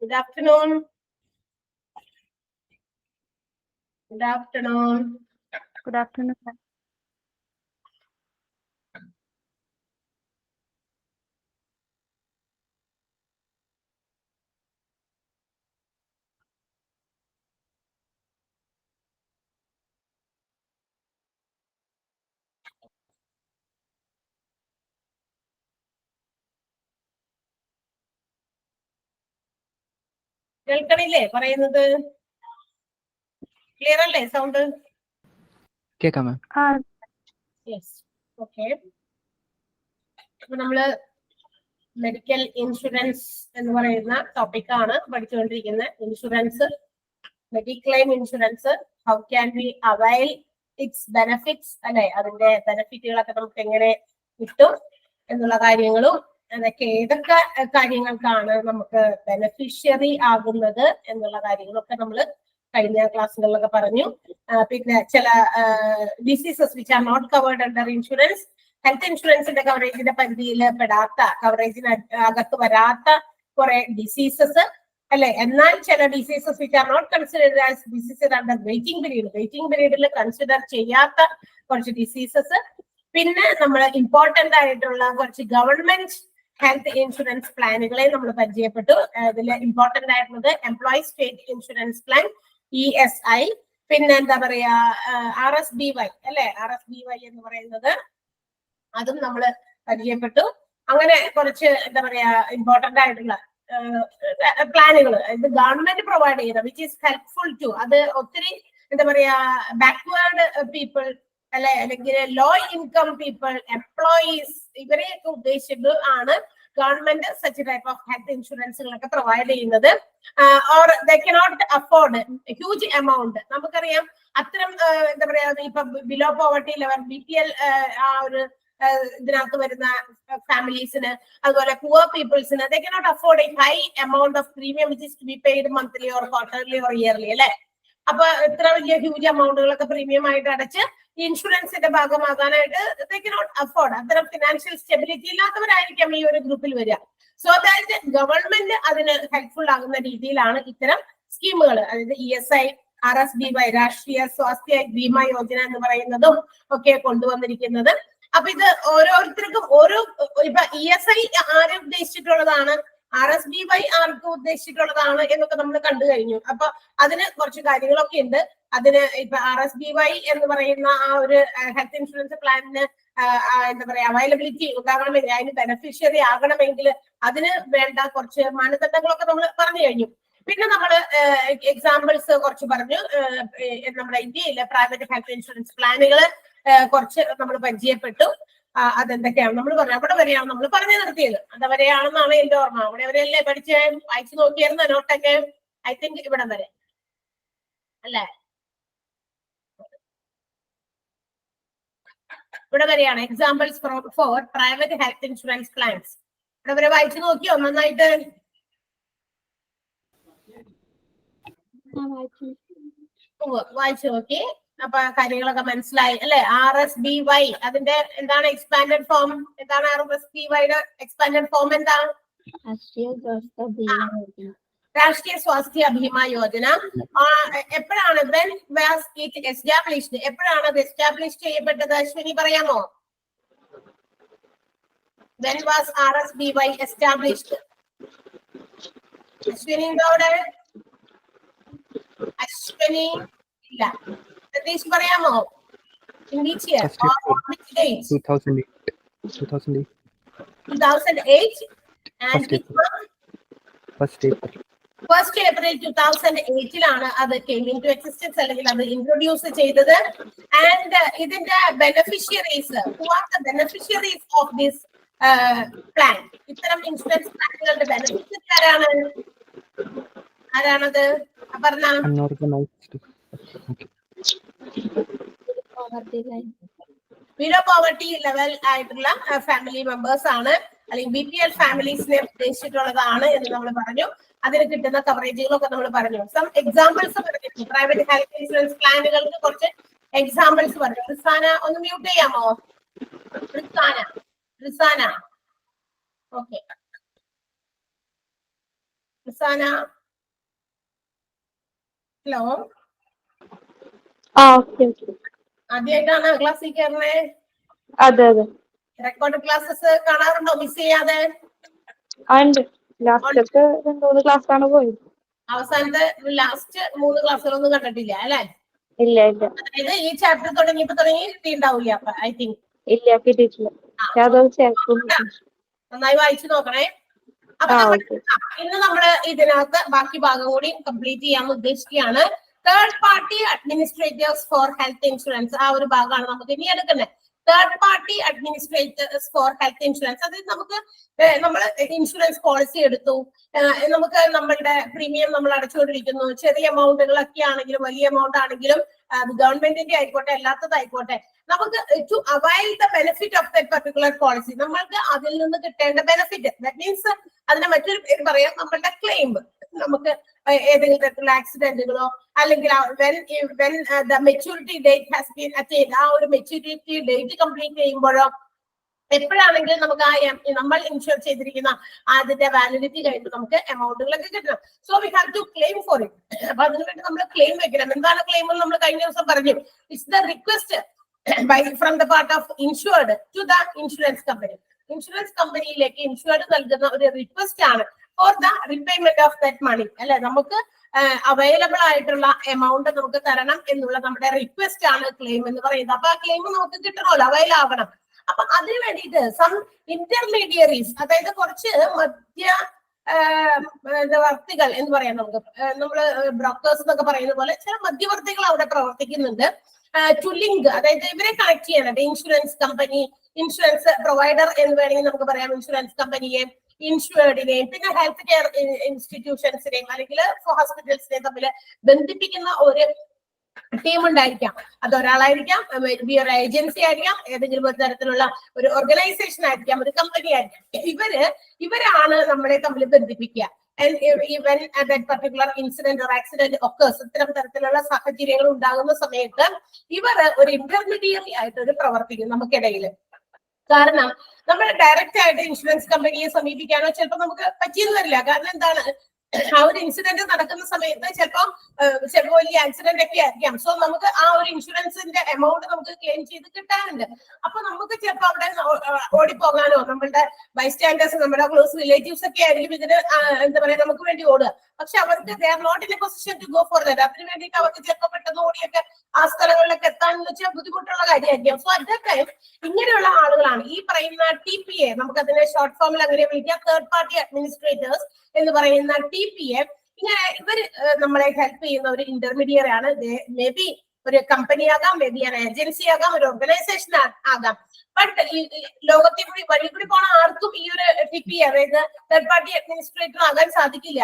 Good afternoon. Good afternoon. Good afternoon, ma'am. കേൾക്കണില്ലേ പറയുന്നത്? Clear അല്ലേ സൗണ്ട്? കേൾക്കാം മാം. Yes, okay. അപ്പൊ നമ്മള് മെഡിക്കൽ ഇൻഷുറൻസ് എന്ന് പറയുന്ന ടോപ്പിക്കാണ് പഠിച്ചുകൊണ്ടിരിക്കുന്നത്. Insurance, mediclaim insurance, how can we avail its benefits, അല്ലെ? അതിന്റെ ബെനഫിറ്റുകളൊക്കെ നമുക്ക് എങ്ങനെ കിട്ടും എന്നുള്ള കാര്യങ്ങളും, അതൊക്കെ ഏതൊക്കെ കാര്യങ്ങൾക്കാണ് നമുക്ക് ബെനഫിഷ്യറി ആകുന്നത് എന്നുള്ള കാര്യങ്ങളൊക്കെ നമ്മൾ കഴിഞ്ഞ ക്ലാസ്സുകളിലൊക്കെ പറഞ്ഞു. പിന്നെ ചില diseases which are not covered under insurance, health ഇൻഷുറൻസിന്റെ കവറേജിന്റെ പരിധിയിൽ പെടാത്ത, കവറേജിന് അകത്ത് വരാത്ത കുറെ ഡിസീസസ്, അല്ലെ? എന്നാൽ ചില diseases which are not considered as diseases under waiting പീരീഡിൽ കൺസിഡർ ചെയ്യാത്ത കുറച്ച് ഡിസീസസ്. പിന്നെ നമ്മൾ ഇമ്പോർട്ടന്റ് ആയിട്ടുള്ള കുറച്ച് ഗവൺമെന്റ് ഹെൽത്ത് ഇൻഷുറൻസ് പ്ലാനുകളെ നമ്മൾ പരിചയപ്പെട്ടു. ഇതിൽ ഇമ്പോർട്ടന്റ് ആയിട്ടുള്ളത് employee state insurance plan, ESI, പിന്നെ എന്താ പറയാ RSBY, അല്ലെ? RSBY എന്ന് പറയുന്നത് അതും നമ്മൾ പരിചയപ്പെട്ടു. അങ്ങനെ കുറച്ച് എന്താ പറയാ ഇമ്പോർട്ടന്റ് ആയിട്ടുള്ള പ്ലാനുകൾ ഇത് ഗവൺമെന്റ് പ്രൊവൈഡ് ചെയ്യുന്ന വിച്ച് ഈസ് ഹെൽപ്ഫുൾ ടു, അത് ഒത്തിരി എന്താ പറയാ ബാക്ക്വേർഡ് പീപ്പിൾ, അല്ലെ? അല്ലെങ്കിൽ ലോ ഇൻകം പീപ്പിൾ, എംപ്ലോയീസ്, ഇവരെയൊക്കെ ഉദ്ദേശിച്ചിട്ട് ആണ് government such type of health ഇൻഷുറൻസുകളൊക്കെ പ്രൊവൈഡ് ചെയ്യുന്നത്. Or they cannot afford huge amount. നമുക്കറിയാം അത്തരം എന്താ പറയാ ഇപ്പൊ ബിലോ പോവർട്ടി ലെവൽ, BPL ആ ഒരു ഇതിനകത്ത് വരുന്ന ഫാമിലീസിന്, അതുപോലെ പുവർ പീപ്പിൾസിന്, they cannot afford a high amount of premium which is to be paid monthly or quarterly or yearly, അല്ലെ? അപ്പൊ ഇത്ര വലിയ ഹ്യൂജ് എമൗണ്ടുകളൊക്കെ പ്രീമിയം ആയിട്ട് അടച്ച് ഇൻഷുറൻസിന്റെ ഭാഗമാകാനായിട്ട് ദേ കനോട്ട് അഫോർഡ്. അത്തരം ഫിനാൻഷ്യൽ സ്റ്റെബിലിറ്റി ഇല്ലാത്തവരായിരിക്കാം ഈ ഒരു ഗ്രൂപ്പിൽ വരിക. സോ ദാറ്റ് ഗവൺമെന്റ് അതിന് ഹെൽപ്ഫുൾ ആകുന്ന രീതിയിലാണ് ഇത്തരം സ്കീമുകൾ, അതായത് ESI, RSBY, രാഷ്ട്രീയ സ്വാസ്ഥ്യ ബീമ യോജന എന്ന് പറയുന്നതും ഒക്കെ കൊണ്ടുവന്നിരിക്കുന്നത്. അപ്പൊ ഇത് ഓരോരുത്തർക്കും ഓരോ, ഇപ്പൊ ESI ആരെ ഉദ്ദേശിച്ചിട്ടുള്ളതാണ്, RSBY ആർക്ക് ഉദ്ദേശിച്ചിട്ടുള്ളതാണ് എന്നൊക്കെ നമ്മൾ കണ്ടു കഴിഞ്ഞു. അപ്പൊ അതിന് കുറച്ച് കാര്യങ്ങളൊക്കെ ഉണ്ട്. അതിന് ഇപ്പൊ RSBY എന്ന് പറയുന്ന ആ ഒരു ഹെൽത്ത് ഇൻഷുറൻസ് പ്ലാനിന് എന്താ പറയാ അവൈലബിലിറ്റി ഉണ്ടാകണമെങ്കിൽ, അതിന് ബെനഫിഷ്യറി ആകണമെങ്കിൽ അതിന് വേണ്ട കുറച്ച് മാനദണ്ഡങ്ങളൊക്കെ നമ്മൾ പറഞ്ഞു കഴിഞ്ഞു. പിന്നെ നമ്മൾ എക്സാമ്പിൾസ് കുറച്ച് പറഞ്ഞു. നമ്മുടെ ഇന്ത്യയിലെ പ്രൈവറ്റ് ഹെൽത്ത് ഇൻഷുറൻസ് പ്ലാനുകൾ കുറച്ച് നമ്മൾ പരിചയപ്പെട്ടു. അതെന്തൊക്കെയാണ് നമ്മൾ പറഞ്ഞു. അവിടെ വരെയാണ് നമ്മൾ പറഞ്ഞു നിർത്തിയത്. അതുവരെയാണെന്നാണ് എന്റെ ഓർമ്മ. അവിടെ വരെയല്ലേ പഠിച്ച് വായിച്ചു നോക്കിയായിരുന്നു നോട്ടൊക്കെ? ഐ തിങ്ക് ഇവിടെ വരെ അല്ലേ? ഇവിടെ വരെയാണ് examples for private health insurance plans. ഇവിടെ വരെ വായിച്ചു നോക്കിയോ നന്നായിട്ട്? വായിച്ചു നോക്കി. അപ്പൊ കാര്യങ്ങളൊക്കെ മനസ്സിലായി അല്ലെ? RSBY അതിന്റെ എന്താണ് എക്സ്പാൻഡഡ് ഫോം? എന്താണ് RSBYയുടെ എക്സ്പാൻഡഡ് ഫോം? എന്താണ്? രാഷ്ട്രീയ സ്വാസ്ഥ്യ ബീമ യോജന. എപ്പോഴാണ് when was it established? എപ്പോഴാണ് അത് എസ്റ്റാബ്ലിഷ് ചെയ്യപ്പെട്ടത്? അശ്വിനി പറയാമോ? when was RSBY established? Ashwini ഉണ്ടോ അവിടെ? അശ്വിനി ഇല്ല. സതീഷ് പറയാമോ? In which year? Or which date? 2008. 2008 and First April. 1st April 2008 അത് came into existence, അല്ലെങ്കിൽ അത് ഇൻട്രൊഡ്യൂസ് ചെയ്തത്. ആൻഡ് ഇതിന്റെ beneficiaries, who are the beneficiaries of this plan? ഇത്തരം ഇൻഷുറൻസ് പ്ലാനുകളുടെ ബെനിഫിഷ്യറി ആരാണത്? അപർണ. ബിലോ പോവർട്ടി ലെവൽ ആയിട്ടുള്ള ഫാമിലി മെമ്പേഴ്സ് ആണ്, അല്ലെങ്കിൽ BPL ഫാമിലീസിനെ ഉദ്ദേശിച്ചിട്ടുള്ളതാണ് എന്ന് നമ്മൾ പറഞ്ഞു. അതിന് കിട്ടുന്ന കവറേജുകളൊക്കെ നമ്മൾ പറഞ്ഞു. സം എക്സാമ്പിൾസ് പറഞ്ഞു. പ്രൈവറ്റ് ഹെൽത്ത് ഇൻഷുറൻസ് പ്ലാനുകൾക്ക് കുറച്ച് എക്സാമ്പിൾസ് പറഞ്ഞു. റിസാന ഒന്ന് മ്യൂട്ട് ചെയ്യാമോ? Rizana okay. Rizana hello, okay. ആദ്യമായിട്ടാണ് ക്ലാസ്സിൽ കയറണേ? അതെ. റെക്കോർഡ് ക്ലാസ്സസ് കാണാറുണ്ടോ മിസ് ചെയ്യാതെ? ഉണ്ട്. ലാസ്റ്റത്തെ 2-3 ക്ലാസ് ആണ് പോയത്. അവസാനത്തെ ലാസ്റ്റ് 3 ക്ലാസ്സുകളൊന്നും കണ്ടിട്ടില്ല അല്ലെ? ഇല്ല. അതായത് ഈ ചാപ്റ്റർ തുടങ്ങിയപ്പോ കിട്ടിയിട്ടുണ്ടാവില്ല ഐ തിങ്ക്. ഇല്ല, കിട്ടിയിട്ടില്ല. യാതൊരു ചേർക്കും. നന്നായി വായിച്ചു നോക്കണേ. അപ്പൊ ഇന്ന് നമ്മള് ഇതിനകത്ത് ബാക്കി ഭാഗം കൂടി കംപ്ലീറ്റ് ചെയ്യാൻ ഉദ്ദേശിക്കുകയാണ്. Third party administrators for health insurance, ആ ഒരു ഭാഗമാണ് നമുക്ക് ഇനി എടുക്കുന്നത്. Third party administrators for health insurance, അതായത് നമുക്ക് നമ്മൾ ഇൻഷുറൻസ് പോളിസി എടുത്തു, നമുക്ക് നമ്മളുടെ പ്രീമിയം നമ്മൾ അടച്ചുകൊണ്ടിരിക്കുന്നു. ചെറിയ എമൗണ്ടുകളൊക്കെ ആണെങ്കിലും വലിയ എമൗണ്ട് ആണെങ്കിലും ഗവൺമെന്റിന്റെ ആയിക്കോട്ടെ അല്ലാത്തതായിക്കോട്ടെ, നമുക്ക് to avail the benefit of that particular policy, നമ്മൾക്ക് അതിൽ നിന്ന് കിട്ടേണ്ട ബെനിഫിറ്റ്, ദാറ്റ് മീൻസ് അതിന്റെ മറ്റൊരു പേര് പറയാം നമ്മളുടെ ക്ലെയിം. നമുക്ക് ഏതെങ്കിലും തരത്തിലുള്ള ആക്സിഡന്റുകളോ അല്ലെങ്കിൽ the maturity date has been attained, ആ ഒരു മെച്യൂരിറ്റി ഡേറ്റ് കംപ്ലീറ്റ് ചെയ്യുമ്പോഴോ എപ്പോഴാണെങ്കിലും നമുക്ക് ആ നമ്മൾ ഇൻഷുർ ചെയ്തിരിക്കുന്ന അതിന്റെ വാലിഡിറ്റി കഴിഞ്ഞ് നമുക്ക് എമൗണ്ടുകളൊക്കെ കിട്ടണം. So we have to claim for it. അപ്പൊ അതിനുവേണ്ടി നമ്മൾ ക്ലെയിം വെക്കണം. എന്താണ് ക്ലെയിം എന്ന് നമ്മൾ കഴിഞ്ഞ ദിവസം പറഞ്ഞു. It's the request from the part of insured to the insurance company. Insurance കമ്പനിയിലേക്ക് ഇൻഷുർഡ് നൽകുന്ന ഒരു റിക്വസ്റ്റ് ആണ് for the repayment of that money, അല്ലെ? നമുക്ക് അവൈലബിൾ ആയിട്ടുള്ള എമൗണ്ട് നമുക്ക് തരണം എന്നുള്ള നമ്മുടെ റിക്വസ്റ്റ് ആണ് ക്ലെയിം എന്ന് പറയുന്നത്. അപ്പൊ ആ ക്ലെയിം നമുക്ക് കിട്ടണമല്ലോ, അവൈൽ ആവണം. അപ്പൊ അതിന് വേണ്ടിയിട്ട് സം ഇന്റർമീഡിയറീസ്, അതായത് കുറച്ച് മധ്യവർത്തികൾ എന്ന് പറയാം, നമ്മള് ബ്രോക്കേഴ്സ് എന്നൊക്കെ പറയുന്ന പോലെ ചില മധ്യവർത്തികൾ അവിടെ പ്രവർത്തിക്കുന്നുണ്ട്. ടു ലിങ്ക്, അതായത് ഇവരെ കണക്ട് ചെയ്യാനായിട്ട് ഇൻഷുറൻസ് കമ്പനി, ഇൻഷുറൻസ് പ്രൊവൈഡർ എന്ന് വേണമെങ്കിൽ നമുക്ക് പറയാം, ഇൻഷുറൻസ് കമ്പനിയെ, ഇൻഷുർഡിനെയും പിന്നെ ഹെൽത്ത് കെയർ ഇൻസ്റ്റിറ്റ്യൂഷൻസിനെയും അല്ലെങ്കിൽ ഹോസ്പിറ്റൽസിനെയും തമ്മിൽ ബന്ധിപ്പിക്കുന്ന ഒരു ടീം ഉണ്ടായിരിക്കാം. അതൊരാളായിരിക്കാം, ഒരു ഏജൻസി ആയിരിക്കാം, ഏതെങ്കിലും ഒരു തരത്തിലുള്ള ഒരു ഓർഗനൈസേഷൻ ആയിരിക്കാം, ഒരു കമ്പനി ആയിരിക്കാം. ഇവരാണ് നമ്മളെ തമ്മിൽ ബന്ധിപ്പിക്കുക. Even that particular incident or accident ഒക്കെ ഇത്തരം തരത്തിലുള്ള സാഹചര്യങ്ങൾ ഉണ്ടാകുന്ന സമയത്ത് ഇവർ ഒരു ഇന്റർമീഡിയറി ആയിട്ട് ഒരു പ്രവർത്തിക്കും നമുക്കിടയിൽ. കാരണം നമ്മൾ ഡയറക്റ്റ് ആയിട്ട് ഇൻഷുറൻസ് കമ്പനിയെ സമീപിക്കാനോ ചിലപ്പോൾ നമുക്ക് പറ്റിയെന്ന് വരില്ല. കാരണം എന്താണ്, ആ ഒരു ഇൻസിഡന്റ് നടക്കുന്ന സമയത്ത് ചിലപ്പോൾ വലിയ ആക്സിഡന്റ് ഒക്കെ ആയിരിക്കാം. സോ നമുക്ക് ആ ഒരു ഇൻഷുറൻസിന്റെ എമൗണ്ട് നമുക്ക് ക്ലെയിം ചെയ്ത് കിട്ടാറുണ്ട്. അപ്പൊ നമുക്ക് ചിലപ്പോൾ അവിടെ ഓടിപ്പോകാനോ, നമ്മളുടെ ബൈസ്റ്റാൻഡേഴ്സ്, നമ്മുടെ ക്ലോസ് റിലേറ്റീവ്സ് ഒക്കെ ആയിരിക്കും ഇതിന് എന്താ പറയാ നമുക്ക് വേണ്ടി ഓടുക. പക്ഷെ അവർക്ക് they are not in a position to go for that. അതിന് വേണ്ടിയിട്ട് അവർക്ക് ചിലപ്പോൾ പെട്ടെന്ന് ഓടിയൊക്കെ ആ സ്ഥലങ്ങളിലൊക്കെ എത്താൻ വെച്ചാൽ ബുദ്ധിമുട്ടുള്ള കാര്യമായിരിക്കും. സോ അറ്റ് ദാറ്റ് ടൈം ഇങ്ങനെയുള്ള ആളുകളാണ് ഈ പറയുന്ന TPA, നമുക്ക് അതിനെ ഷോർട്ട് ഫോമിൽ അങ്ങനെ വിളിക്കാം, തേർഡ് പാർട്ടി അഡ്മിനിസ്ട്രേറ്റേഴ്സ് എന്ന് പറയുന്ന TPA. ഇങ്ങനെ ഇവർ നമ്മളെ ഹെൽപ്പ് ചെയ്യുന്ന ഒരു ഇന്റർമീഡിയറി ആണ്. മേ ബി ഒരു കമ്പനി ആകാം, മേ ബി ഒരു ഏജൻസി ആകാം, ഒരു ഓർഗനൈസേഷൻ ആകാം. ബട്ട് ലോകത്തിൽ കൂടി വഴി കൂടി പോണ ആർക്കും ഈ ഒരു TPA, അതായത് തേർഡ് പാർട്ടി അഡ്മിനിസ്ട്രേറ്റർ ആകാൻ സാധിക്കില്ല.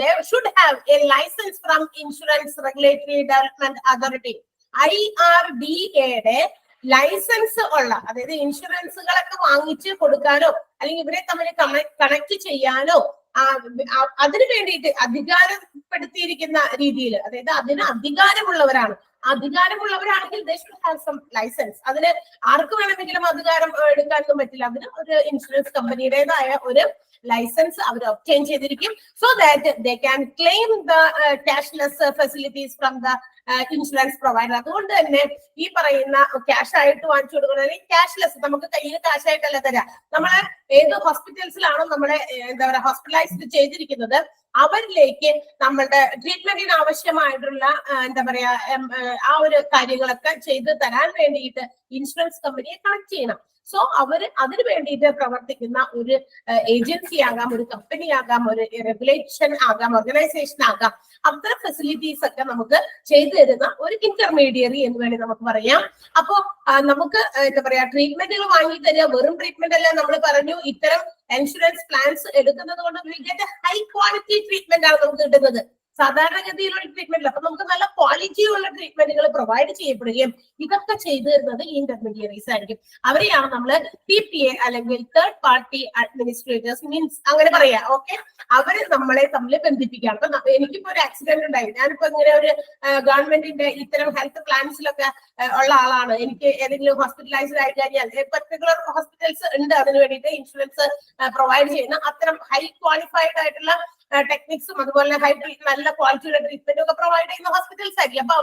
they should have a license from Insurance Regulatory Development Authority, IRDA licence ഉള്ള, അതായത് ഇൻഷുറൻസുകളൊക്കെ വാങ്ങിച്ച് കൊടുക്കാനോ അല്ലെങ്കിൽ ഇവരെ തമ്മിൽ കണക്ട് ചെയ്യാനോ അതിനു വേണ്ടിയിട്ട് അധികാരപ്പെടുത്തിയിരിക്കുന്ന രീതിയിൽ, അതായത് അതിന് അധികാരമുള്ളവരാണെങ്കിൽ they should have some license. അതിന് ആർക്ക് വേണമെങ്കിലും അധികാരം എടുക്കാനൊന്നും പറ്റില്ല. അതിന് ഒരു ഇൻഷുറൻസ് കമ്പനിയുടേതായ ഒരു ലൈസൻസ് അവർ ഒബ്റ്റെയിൻ ചെയ്തിരിക്കും. So that they can claim the cashless facilities from the insurance provider. അതുകൊണ്ട് തന്നെ ഈ പറയുന്ന ക്യാഷ് ആയിട്ട് വാങ്ങിച്ചു കൊടുക്കുന്നത്, ക്യാഷ്ലെസ് നമുക്ക് കയ്യിൽ ക്യാഷ് ആയിട്ടല്ല തരാം. നമ്മളെ ഏത് ഹോസ്പിറ്റൽസിലാണോ നമ്മളെ എന്താ പറയുക ഹോസ്പിറ്റലൈസ്ഡ് ചെയ്തിരിക്കുന്നത് അവരിലേക്ക് നമ്മളുടെ ട്രീറ്റ്മെന്റിന് ആവശ്യമായിട്ടുള്ള എന്താ പറയാ ആ ഒരു കാര്യങ്ങളൊക്കെ ചെയ്ത് തരാൻ വേണ്ടിയിട്ട് ഇൻഷുറൻസ് കമ്പനിയെ കണക്ട് ചെയ്യണം. സോ അതിന് വേണ്ടിയിട്ട് പ്രവർത്തിക്കുന്ന ഒരു ഏജൻസി ആകാം, ഒരു കമ്പനി ആകാം, ഒരു റെഗുലേഷൻ ആകാം, ഓർഗനൈസേഷൻ ആകാം. അത്തരം ഫെസിലിറ്റീസ് ഒക്കെ നമുക്ക് ചെയ്തു തരുന്ന ഒരു ഇന്റർമീഡിയറി എന്ന് വേണ്ടി നമുക്ക് പറയാം. അപ്പോ നമുക്ക് എന്താ പറയാ ട്രീറ്റ്മെന്റുകൾ വാങ്ങി തരിക, വെറും ട്രീറ്റ്മെന്റ് അല്ല. നമ്മൾ പറഞ്ഞു ഇത്തരം ഇൻഷുറൻസ് പ്ലാൻസ് എടുക്കുന്നത് കൊണ്ട് ഹൈ ക്വാളിറ്റി ട്രീറ്റ്മെന്റ് ആണ് നമുക്ക് കിട്ടുന്നത്. സാധാരണഗതിയിലുള്ള ട്രീറ്റ്മെന്റ്, അപ്പൊ നമുക്ക് നല്ല ക്വാളിറ്റി ഉള്ള ട്രീറ്റ്മെന്റുകൾ പ്രൊവൈഡ് ചെയ്യപ്പെടുകയും ഇതൊക്കെ ചെയ്തു തരുന്നത് ഈ ഇന്റർമീഡിയറീസ് ആയിരിക്കും. അവരെയാണ് നമ്മൾ TPA അല്ലെങ്കിൽ തേർഡ് പാർട്ടി അഡ്മിനിസ്ട്രേറ്റേഴ്സ് മീൻസ് അങ്ങനെ പറയാം. ഓക്കെ, അവര് നമ്മളെ തമ്മിൽ ബന്ധിപ്പിക്കുകയാണ്. അപ്പൊ എനിക്കിപ്പോ ഒരു ആക്സിഡന്റ് ഉണ്ടായി, ഞാനിപ്പോ ഇങ്ങനെ ഒരു ഗവൺമെന്റിന്റെ ഇത്തരം ഹെൽത്ത് പ്ലാൻസിലൊക്കെ ഉള്ള ആളാണ്. എനിക്ക് ഏതെങ്കിലും ഹോസ്പിറ്റലൈസ്ഡ് ആയി കഴിഞ്ഞാൽ പർട്ടിക്കുലർ ഹോസ്പിറ്റൽസ് ഉണ്ട് അതിന് വേണ്ടിയിട്ട് ഇൻഷുറൻസ് പ്രൊവൈഡ് ചെയ്യുന്ന അത്തരം ഹൈ ക്വാളിഫൈഡ് ആയിട്ടുള്ള ടെക്നിക്സും അതുപോലെ നല്ല ക്വാളിറ്റിയുടെ ട്രീറ്റ്മെന്റും ഒക്കെ പ്രൊവൈഡ് ചെയ്യുന്ന ഹോസ്പിറ്റൽസ് ആയിരിക്കും. അപ്പൊ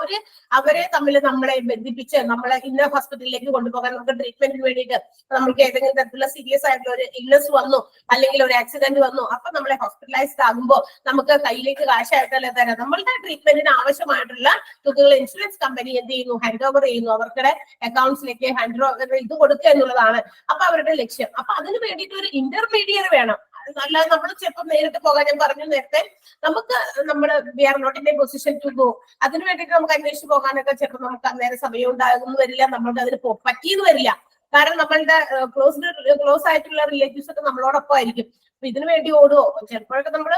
അവരെ തമ്മിൽ നമ്മളെ ബന്ധിപ്പിച്ച് നമ്മളെ ഇന്ന ഹോസ്പിറ്റലിലേക്ക് കൊണ്ടുപോകാൻ നമുക്ക് ട്രീറ്റ്മെന്റിന് വേണ്ടിയിട്ട് നമുക്ക് ഏതെങ്കിലും തരത്തിലുള്ള സീരിയസ് ആയിട്ടുള്ള ഒരു ഇൽനസ് വന്നു അല്ലെങ്കിൽ ഒരു ആക്സിഡന്റ് വന്നു, അപ്പൊ നമ്മളെ ഹോസ്പിറ്റലൈസ്ഡ് ആകുമ്പോൾ നമുക്ക് കയ്യിലേക്ക് കാശായിട്ടല്ല തരാം. നമ്മളുടെ ട്രീറ്റ്മെന്റിന് ആവശ്യമായിട്ടുള്ള തുകകൾ ഇൻഷുറൻസ് കമ്പനി എന്ത് ചെയ്യുന്നു, ഹാൻഡ് ഓവർ ചെയ്യുന്നു. അവരുടെ അക്കൗണ്ട്സിലേക്ക് ഹാൻഡ് ഓവർ ഇത് കൊടുക്കുക എന്നുള്ളതാണ് അപ്പൊ അവരുടെ ലക്ഷ്യം. അപ്പൊ അതിന് വേണ്ടിയിട്ട് ഒരു ഇന്റർമീഡിയറ്റ് വേണം. അല്ലാതെ നമ്മൾ ചിലപ്പോൾ നേരിട്ട് പോകാൻ, ഞാൻ പറഞ്ഞു നേരത്തെ, നമുക്ക് നമ്മുടെ we are not in a position to go. അതിന് വേണ്ടിയിട്ട് നമുക്ക് അന്വേഷിച്ച് പോകാനൊക്കെ ചിലപ്പോൾ നമുക്ക് അന്നേരം സമയം ഉണ്ടാകുന്നു വരില്ല, നമ്മൾക്ക് അതിന് പറ്റിയെന്ന് വരില്ല. കാരണം നമ്മളുടെ ക്ലോസ് ആയിട്ടുള്ള റിലേറ്റീവ്സ് ഒക്കെ നമ്മളോടൊപ്പം ആയിരിക്കും. അപ്പൊ ഇതിനു വേണ്ടി ഓടുവോ, ചിലപ്പോഴൊക്കെ നമ്മൾ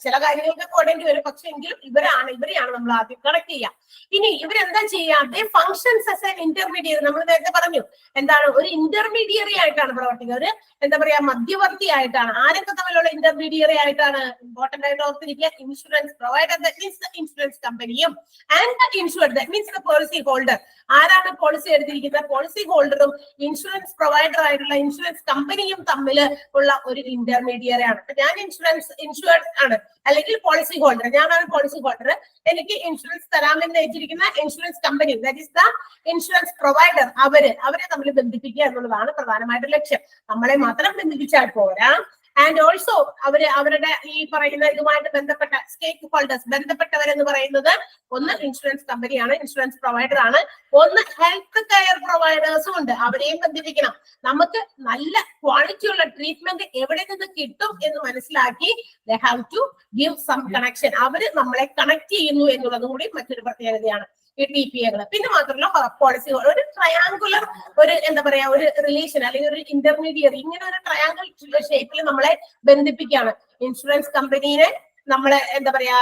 ചില കാര്യങ്ങൾക്ക് ഓടേണ്ടി വരും. പക്ഷെ എങ്കിലും ഇവരെയാണ് നമ്മൾ ആദ്യം കണക്ട് ചെയ്യുക. ഇനി ഇവരെന്താ ചെയ്യുക, ദേ ഫങ്ഷൻസ് ആസ് എൻ ഇന്റർമീഡിയറി. നമ്മൾ നേരത്തെ പറഞ്ഞു എന്താണ്, ഒരു ഇന്റർമീഡിയറി ആയിട്ടാണ് പ്രവർത്തിക്കുക. ഒരു എന്താ പറയാ, മധ്യവർത്തി ആയിട്ടാണ്. ആരൊക്കെ തമ്മിലുള്ള ഇന്റർമീഡിയറി ആയിട്ടാണ്? ഇമ്പോർട്ടന്റ് ആയിട്ട് ഓർത്തിരിക്കുക, insurance provider that means the insurance കമ്പനിയും and the insured that means the policy holder. ആരാണ് പോളിസി എടുത്തിരിക്കുന്നത്? പോളിസി ഹോൾഡറും ഇൻഷുറൻസ് പ്രൊവൈഡർ ആയിട്ടുള്ള ഇൻഷുറൻസ് കമ്പനിയും തമ്മിൽ ഉള്ള ഒരു ഇന്റർമീഡിയറി ആണ്. ഞാൻ ഇൻഷുർഡ് ആണ്, അല്ലെങ്കിൽ പോളിസി ഹോൾഡർ, ഞാനാണ് പോളിസി ഹോൾഡർ. എനിക്ക് ഇൻഷുറൻസ് തരാമെന്ന് ഏറ്റിരിക്കുന്ന insurance company that is the insurance provider, അവരെ തമ്മിൽ ബന്ധിപ്പിക്കുക എന്നുള്ളതാണ് പ്രധാനമായിട്ട് ലക്ഷ്യം. നമ്മളെ മാത്രം ബന്ധിപ്പിച്ചാൽ പോരാ. ആൻഡ് ഓൾസോ അവരുടെ ഈ പറയുന്ന ഇതുമായിട്ട് ബന്ധപ്പെട്ട സ്റ്റേക്ക് ഹോൾഡേഴ്സ്, ബന്ധപ്പെട്ടവരെന്ന് പറയുന്നത് ഒന്ന് ഇൻഷുറൻസ് കമ്പനിയാണ്, ഇൻഷുറൻസ് പ്രൊവൈഡർ ആണ്, ഒന്ന് ഹെൽത്ത് കെയർ പ്രൊവൈഡേഴ്സും ഉണ്ട്. അവരെയും ബന്ധിപ്പിക്കണം. നമുക്ക് നല്ല ക്വാളിറ്റിയുള്ള ട്രീറ്റ്മെന്റ് എവിടെ നിന്ന് കിട്ടും എന്ന് മനസ്സിലാക്കി they have to give some connection. അവര് നമ്മളെ കണക്ട് ചെയ്യുന്നു എന്നുള്ളത് കൂടി മറ്റൊരു പ്രത്യേകതയാണ് ഈ TPA-കൾ. പിന്നെ മാത്രമല്ല പോളിസി, ഒരു ട്രയാങ്കുലർ ഒരു എന്താ പറയാ ഒരു റിലേഷൻ അല്ലെങ്കിൽ ഒരു ഇന്റർമീഡിയറി, ഇങ്ങനെ ഒരു ട്രയാങ്കിൾ ഷേപ്പിൽ നമ്മളെ ബന്ധിപ്പിക്കുകയാണ്. ഇൻഷുറൻസ് കമ്പനീനെ നമ്മളെ എന്താ പറയാ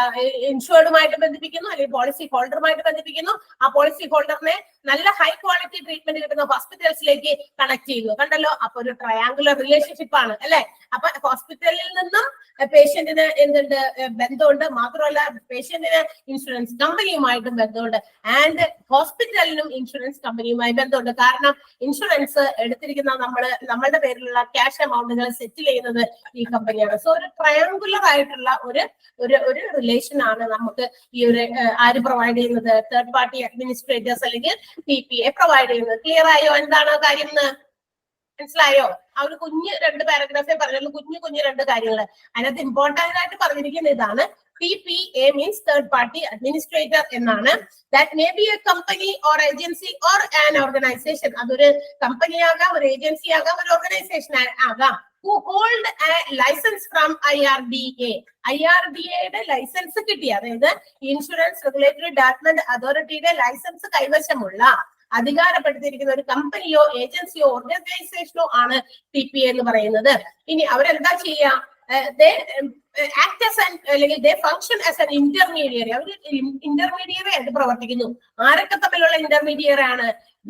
ഇൻഷുർഡുമായിട്ട് ബന്ധിപ്പിക്കുന്നു, അല്ലെങ്കിൽ പോളിസി ഹോൾഡറുമായിട്ട് ബന്ധിപ്പിക്കുന്നു. ആ പോളിസി ഹോൾഡറിനെ നല്ല ഹൈ ക്വാളിറ്റി ട്രീറ്റ്മെന്റ് കിട്ടുന്ന ഹോസ്പിറ്റൽസിലേക്ക് കണക്ട് ചെയ്യുന്നു. കണ്ടല്ലോ, അപ്പൊ ഒരു ട്രയാങ്കുലർ റിലേഷൻഷിപ്പ് ആണ് അല്ലെ. അപ്പൊ ഹോസ്പിറ്റലിൽ നിന്നും പേഷ്യന്റിന് എന്തുണ്ട്, ബന്ധമുണ്ട്. മാത്രമല്ല പേഷ്യന്റിന് ഇൻഷുറൻസ് കമ്പനിയുമായിട്ടും ബന്ധമുണ്ട്, ആൻഡ് ഹോസ്പിറ്റലിനും ഇൻഷുറൻസ് കമ്പനിയുമായി ബന്ധമുണ്ട്. കാരണം ഇൻഷുറൻസ് എടുത്തിരിക്കുന്ന നമ്മളുടെ പേരിലുള്ള ക്യാഷ് എമൗണ്ടുകൾ സെറ്റിൽ ചെയ്യുന്നത് ഈ കമ്പനിയാണ്. സോ ഒരു ട്രയാങ്കുലർ ആയിട്ടുള്ള ഒരു റിലേഷൻ ആണ് നമുക്ക് ഈ ഒരു ആര് പ്രൊവൈഡ് ചെയ്യുന്നത്, തേർഡ് പാർട്ടി അഡ്മിനിസ്ട്രേറ്റേഴ്സ് അല്ലെങ്കിൽ TPA പ്രൊവൈഡ് ചെയ്യുന്നത്. ക്ലിയർ ആയോ എന്താണ് കാര്യം എന്ന് മനസ്സിലായോ? ആ ഒരു കുഞ്ഞ് 2 പാരഗ്രാഫേ പറഞ്ഞുള്ളൂ, കുഞ്ഞു 2 കാര്യങ്ങൾ. അതിനകത്ത് ഇമ്പോർട്ടന്റ് ആയിട്ട് പറഞ്ഞിരിക്കുന്ന ഇതാണ്, TPA means third party administrator എന്നാണ്. That may be a company or agency or an organization. അതൊരു കമ്പനി ആകാം, ഒരു ഏജൻസി ആകാം, ഒരു ഓർഗനൈസേഷൻ ആകാം. who hold a license from IRDA. IRDA licence കിട്ടിയ, അതായത് ഇൻഷുറൻസ് റെഗുലേറ്ററി ഡെവലപ്മെന്റ് അതോറിറ്റിയുടെ ലൈസൻസ് കൈവശമുള്ള അധികാരപ്പെടുത്തിയിരിക്കുന്ന ഒരു കമ്പനിയോ ഏജൻസിയോ ഓർഗനൈസേഷനോ ആണ് TPA എന്ന് പറയുന്നത്. ഇനി അവരെന്താ ചെയ്യാ, ആക്ട് ആസ് ആൻ അല്ലെങ്കിൽ they function as an intermediary. അവർ ഇന്റർമീഡിയറി ആയിട്ട് പ്രവർത്തിക്കുന്നു. ആരൊക്കെ തമ്മിലുള്ള ഇന്റർമീഡിയറി ആണ്?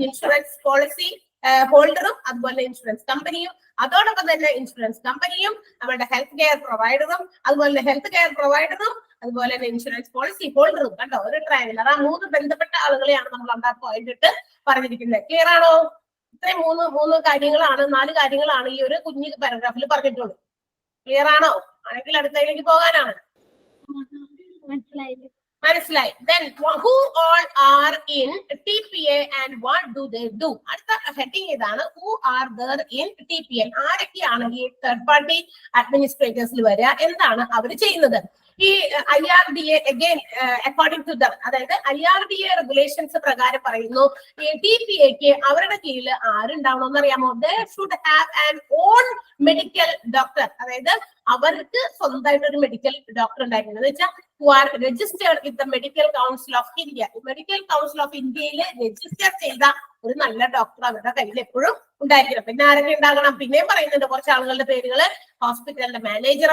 ഇൻഷുറൻസ് പോളിസി ഹോൾഡറും അതുപോലെ ഇൻഷുറൻസ് കമ്പനിയും. അതോടൊപ്പം തന്നെ ഇൻഷുറൻസ് കമ്പനിയും നമ്മുടെ ഹെൽത്ത് കെയർ പ്രൊവൈഡറും, അതുപോലെ ഹെൽത്ത് കെയർ പ്രൊവൈഡറും അതുപോലെ തന്നെ ഇൻഷുറൻസ് പോളിസി ഹോൾഡറും. കണ്ടോ, ഒരു ട്രയാങ്കിൾ. ആ 3 ബന്ധപ്പെട്ട ആളുകളെയാണ് നമ്മൾ അവിടെ പോയിന്റ് ഇട്ട് പറഞ്ഞിരിക്കുന്നത്. ക്ലിയർ ആണോ? ഇത്രയും മൂന്ന് കാര്യങ്ങളാണ്, 4 കാര്യങ്ങളാണ് ഈ ഒരു കുഞ്ഞു പാരഗ്രാഫിൽ പറഞ്ഞിട്ടുള്ളൂ. ക്ലിയർ ആണോ? ആണെങ്കിൽ അടുത്തതിലേക്ക് പോകാനാണ്. മനസ്സിലായി? Then who all are in TPA and what do they do? അടുത്ത ഹെഡിങ് ഇതാണ്, who are there in TPA. ആരൊക്കെയാണ് ഈ തേർഡ് പാർട്ടി അഡ്മിനിസ്ട്രേറ്റേഴ്സിൽ വരിക, എന്താണ് അവർ ചെയ്യുന്നത്? ഈ IRDA again according to them, അതായത് IRDA റെഗുലേഷൻസ് പ്രകാരം പറയുന്നു ഈ TPA-ക്ക് അവരുടെ കീഴിൽ ആരുണ്ടാവണമെന്ന് അറിയാമോ? They should have an on medical doctor. അതായത് അവർക്ക് സ്വന്തമായിട്ട് ഒരു മെഡിക്കൽ ഡോക്ടർ ഉണ്ടായിരിക്കുന്നത് വെച്ചാൽ who are registered with the Medical Council of India. Medical council of ഇന്ത്യയിൽ രജിസ്റ്റർ ചെയ്ത ഒരു നല്ല ഡോക്ടർ അവരുടെ കയ്യിൽ എപ്പോഴും ഉണ്ടായിരിക്കണം. പിന്നെ ആരൊക്കെ ഉണ്ടാകണം? പിന്നെയും പറയുന്നുണ്ട് കുറച്ച് ആളുകളുടെ പേരുകൾ. ഹോസ്പിറ്റലിന്റെ മാനേജർ,